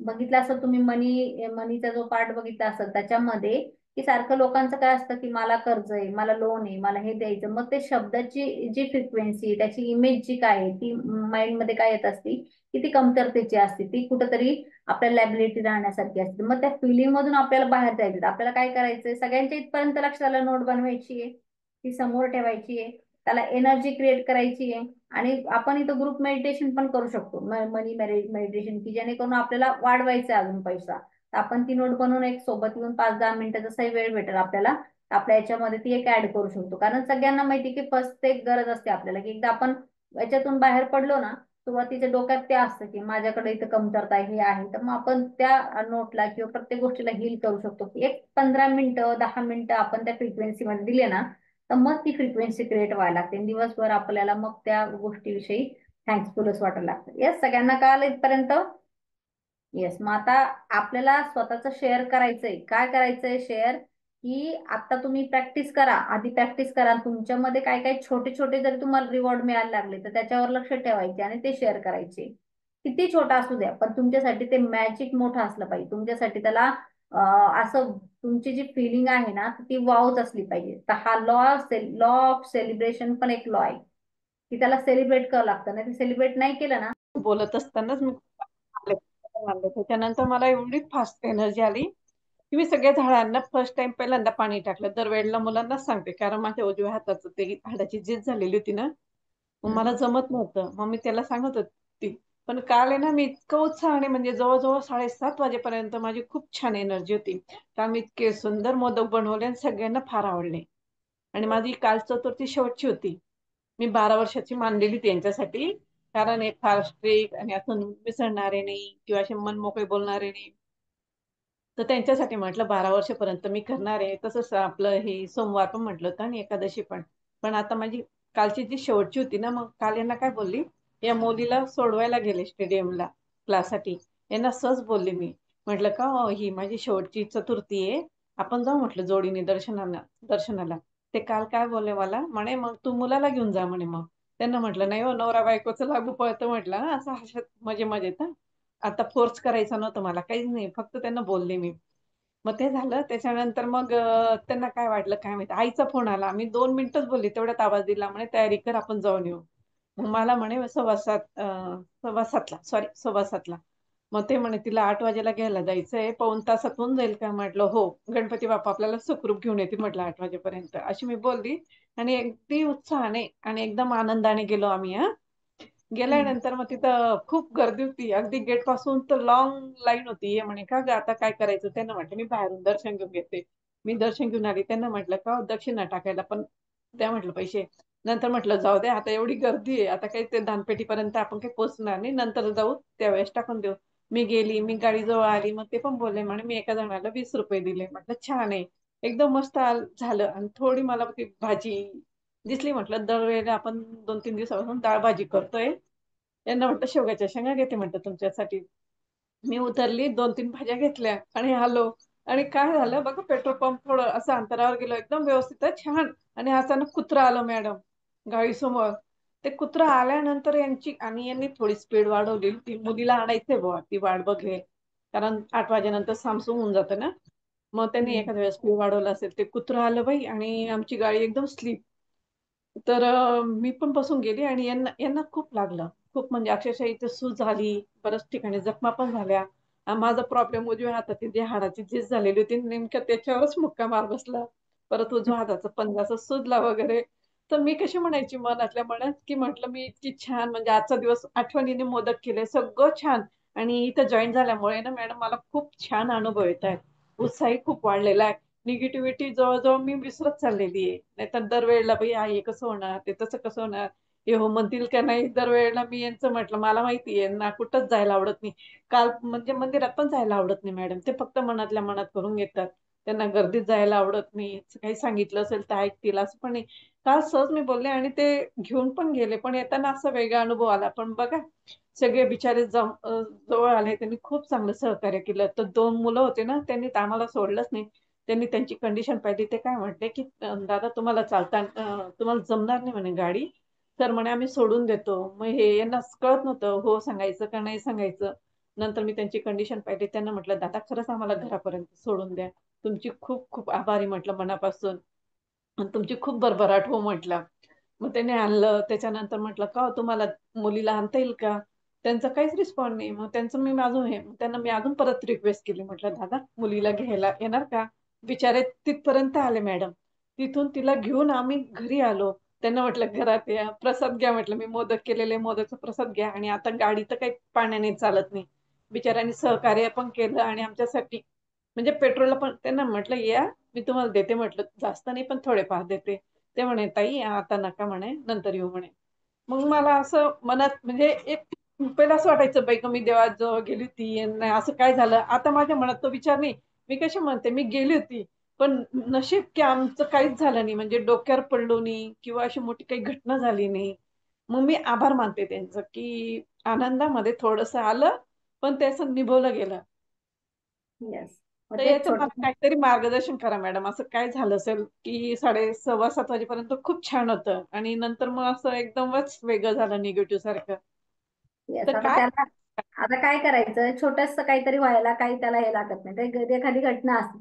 बघितलं असेल तुम्ही मनीचा जो पार्ट बघितला असेल त्याच्यामध्ये, की सारखं लोकांचं काय असतं की मला कर्ज आहे, मला लोन आहे, मला हे द्यायचं, मग ते शब्दाची जी फ्रिक्वेन्सी, त्याची इमेज जी काय आहे ती माइंड मध्ये काय येत असती, की ती कमतरतेची असते, ती कुठंतरी आपल्या लॅबिलिटी राहण्यासारखी असते. मग त्या फिलिंग मधून आपल्याला बाहेर जायचं, आपल्याला काय करायचंय, सगळ्यांच्या इथपर्यंत लक्षाला नोट बनवायची आहे, ती समोर ठेवायची आहे, त्याला एनर्जी क्रिएट करायची आहे. आणि आपण इथं ग्रुप मेडिटेशन पण करू शकतो, मनी मेडिटेशन, की जेणेकरून आपल्याला वाढवायचा अजून पैसा, तर आपण ती नोट बनवून एक सोबत येऊन 5-10 मिनिटं जसाही वेळ भेटेल आपल्याला, आपल्या याच्यामध्ये ती एक ऍड करू शकतो. कारण सगळ्यांना माहिती की फर्स्ट एक गरज असते आपल्याला, की एकदा आपण याच्यातून बाहेर पडलो ना, सुरुवातीच्या डोक्यात ते असतं की माझ्याकडे इथं कमतरता आहे, हे आहे, तर मग आपण त्या नोटला किंवा प्रत्येक गोष्टीला हील करू शकतो, की एक 15 मिनिटं 10 मिनिटं आपण त्या फ्रिक्वेन्सी मध्ये दिले ना, तर मग ती फ्रिक्वेन्सी क्रिएट व्हायला लागते आणि दिवसभर आपल्याला मग त्या गोष्टीविषयी थँक्सफुलच वाटायला लागतं. येस, सगळ्यांना कळालं इथपर्यंत? येस. मग आता आपल्याला स्वतःच शेअर करायचंय, काय करायचंय शेअर, की आता तुम्ही प्रॅक्टिस करा, आधी प्रॅक्टिस करा, तुमच्यामध्ये काय काय छोटे छोटे जरी तुम्हाला रिवॉर्ड मिळायला लागले तर त्याच्यावर लक्ष ठेवायचे आणि ते शेअर करायचे. किती छोटा असू द्या, पण तुमच्यासाठी ते मॅजिक मोठं असलं पाहिजे, तुमच्यासाठी त्याला असं तुमची जी फिलिंग आहे ना ती वावच असली पाहिजे. तर हा लॉ ऑफ सेलिब्रेशन पण एक लॉ आहे, की त्याला सेलिब्रेट करावं लागतं, नाही सेलिब्रेट नाही केलं ना. बोलत असतानाच मी मारले. त्याच्यानंतर मला एवढी फास्ट एनर्जी आली की मी सगळ्या झाडांना फर्स्ट टाइम पहिल्यांदा पाणी टाकलं. दरवेळेला मुलांनाच सांगते, कारण माझ्या उजव्या हाताचं ते हाडाची झीज झालेली होती ना, मग मला हम्म. जमत नव्हतं. मग मी त्याला सांगत होती. पण काल आहे ना, मी इतकं उत्साहाने म्हणजे जवळजवळ 7:30 वाजेपर्यंत माझी खूप छान एनर्जी होती. काल मी इतके सुंदर मोदक बनवले आणि सगळ्यांना फार आवडले. आणि माझी काल चतुर्थी शेवटची होती. मी 12 वर्षाची मानलेली त्यांच्यासाठी, कारण हे फार स्ट्रिक्ट आणि असं मिसळणारे नाही किंवा असे मन मोकळे बोलणारे नाही. तर त्यांच्यासाठी म्हटलं 12 वर्षापर्यंत मी करणार आहे. तसंच आपलं हे सोमवार पण म्हटलं होतं आणि एकादशी पण. पण आता माझी कालची जी शेवटची होती ना, मग काल यांना काय बोलली, या मुलीला सोडवायला गेले स्टेडियमला क्लाससाठी. यांना सहज बोलले मी, म्हटलं का ही माझी शेवटची चतुर्थी आहे, आपण जाऊ म्हटलं जोडीने दर्शनाला. ते काल काय बोलले मला, म्हणे मग तू मुलाला घेऊन जा म्हणे. मग त्यांना म्हटलं नाही हो, नवरा बायकोचं लागू पळतं म्हटलं, हं, असं हसत मजेत हं. आता फोर्स करायचा नव्हतं मला, काहीच नाही, फक्त त्यांना बोलले मी. मग ते झालं. त्याच्यानंतर मग त्यांना काय वाटलं काय माहिती, आईचा फोन आला. मी 2 मिनिटच बोलली, तेवढ्यात आवाज दिला, म्हणे तयारी कर आपण जाऊन येऊ. मग मला म्हणे 7:15 7:15ला, सॉरी 7:15ला. मग ते म्हणे तिला 8 वाजेला घ्यायला जायचंय, पाऊण तासात होऊन जाईल का? म्हटलं हो, गणपती बाप्पा आपल्याला सुखरूप घेऊन येतील म्हटलं 8 वाजेपर्यंत, अशी मी बोलली. आणि अगदी उत्साहाने आणि एकदम आनंदाने गेलो आम्ही. हा, हम्म. गेल्यानंतर मग तिथं खूप गर्दी होती. अगदी गेट पासून तर लॉंग लाईन होती. हे म्हणे का ग आता काय करायचं? त्यांना म्हटलं मी बाहेरून दर्शन घेऊन घेते. मी दर्शन घेऊन आली. त्यांना म्हटलं का हो, दक्षिणा टाकायला पण द्या म्हटलं पैसे. नंतर म्हटलं जाऊ दे, आता एवढी गर्दी आहे, आता काही ते दानपेटीपर्यंत आपण काही पोहोचणार नाही, नंतर जाऊ, त्यावेळेस टाकून देऊ. मी गेली, मी गाडीजवळ आली, मग ते पण बोलले, म्हणे मी एका जणाला 20 रुपये दिले. म्हटलं छान आहे, एकदम मस्त झालं. आणि थोडी मला ती भाजी दिसली. म्हटलं दरवेळेला आपण 2-3 दिवसापासून डाळ भाजी करतोय, यांना म्हटलं शेवग्याच्या शेंगा घेते म्हटलं तुमच्यासाठी. मी उतरली, 2-3 भाज्या घेतल्या आणि आलो. आणि काय झालं बघा, पेट्रोल पंप थोडं असं अंतरावर गेलो, एकदम व्यवस्थित आहे, छान. आणि अचानक कुत्रा आलं मॅडम गाडीसमोर. ते कुत्रा आल्यानंतर यांनी थोडी स्पीड वाढवली. ती मुलीला आणायचंय बुवा, ती वाट बघेल. कारण 8 वाजेनंतर सामसूम होऊन जातं ना. मग त्यांनी हम्म. एखाद्या वेळेस स्पीड वाढवलं असेल. ते कुत्रं आलं बाई आणि आमची गाडी एकदम स्लिप. तर मी पण बसून गेली आणि यांना यांना खूप लागलं. खूप म्हणजे अक्षरशः इथे सूज झाली, बऱ्याच ठिकाणी जखमा पण झाल्या. माझा प्रॉब्लेम उजव्या हाताची जी हाडाची झीज झालेली होती, नेमक्या त्याच्यावरच मुक्का मार बसला. परत उजव्या हाताचा पंजा असा सुजला वगैरे. तर मी कशी म्हणायची मनातल्या मनात, की म्हटलं मी इतकी छान म्हणजे आजचा दिवस आठवणीने मोदक केले, सगळं छान आणि इथं जॉइन झाल्यामुळे ना मॅडम मला खूप छान अनुभव येत आहेत. उत्साही खूप वाढलेला आहे. निगेटिव्हिटी जवळ-जवळ मी विसरत चाललेली आहे. नाहीतर दरवेळेला बाई हे कसं होणार? ते तसं कसं होणार? हे हो म्हणतील का नाही? दरवेळेला मी यांचं म्हटलं मला माहिती आहे ना कुठंच जायला आवडत नाही. काल म्हणजे मंदिरात पण जायला आवडत नाही मॅडम. ते फक्त मनातल्या मनात करून घेतात. त्यांना गर्दीत जायला आवडत नाही. काही सांगितलं असेल तर ऐकतील असं पण नाही. काल सहज मी बोलले आणि ते घेऊन पण गेले. पण येताना असा वेगळा अनुभव आला. पण बघा सगळे बिचारे जवळ आले. त्यांनी खूप चांगलं सहकार्य केलं. तर 2 मुलं होते ना, त्यांनी तर आम्हाला सोडलंच नाही. त्यांनी त्यांची कंडिशन पाहिली. ते काय म्हटले, की दादा तुम्हाला तुम्हाला जमणार नाही म्हणे गाडी. तर म्हणे आम्ही सोडून देतो. मग हे यांना कळत नव्हतं हो सांगायचं का नाही सांगायचं. नंतर मी त्यांची कंडिशन पाहिली. त्यांना म्हटलं, "दादा खरंच आम्हाला घरापर्यंत सोडून द्या. तुमची खूप खूप आभारी म्हटलं मनापासून आणि तुमची खूप भरभराट हो म्हटलं." मग त्याने आणलं. त्याच्यानंतर म्हटलं, "का हो तुम्हाला मुलीला आणता येईल का?" त्यांचा काहीच रिस्पॉन्स नाही. मग त्यांचं मी माझं हे त्यांना मी अजून परत रिक्वेस्ट केली. म्हटलं, "दादा मुलीला घ्यायला येणार का?" बिचारे तिथपर्यंत आले मॅडम. तिथून तिला घेऊन आम्ही घरी आलो. त्यांना म्हटलं, "घरात या, प्रसाद घ्या." म्हटलं, "मी मोदक केलेले, मोदकचा प्रसाद घ्या." आणि आता गाडी तर काही पाण्याने चालत नाही. बिचाऱ्यांनी सहकार्य पण केलं आणि आमच्यासाठी म्हणजे पेट्रोलला पण त्यांना म्हटलं, "या, मी तुम्हाला देते." म्हटलं, "जास्त नाही, पण थोडेफार देते." ते म्हणे, "ताई आता नका म्हणे, नंतर येऊ म्हणे." मग मला असं मनात म्हणजे एक पहिलं असं वाटायचं बाई का मी देवाजवळ गेली होती आणि नाही असं काय झालं? आता माझ्या मनात तो विचार नाही. मी कशी म्हणते मी गेली होती. पण नशीब की आमचं काहीच झालं नाही. म्हणजे डोक्यावर पडलो नाही किंवा अशी मोठी काही घटना झाली नाही. मग मी आभार मानते त्यांचं, की आनंदामध्ये थोडंसं आलं, पण ते असं निभवलं गेलं. येस. तर मग तेच याचं छोटे मला काहीतरी मार्गदर्शन करा मॅडम. असं काय झालं असेल, की 6:30-7:15 वाजेपर्यंत खूप छान होतं आणि नंतर मग असं एकदमच वेगळं झालं निगेटिव्ह सारखं. येस. तर आता काय त्याला आता काय करायचं छोटस काहीतरी व्हायला काही त्याला हे लागत नाही. ते एखादी घटना असते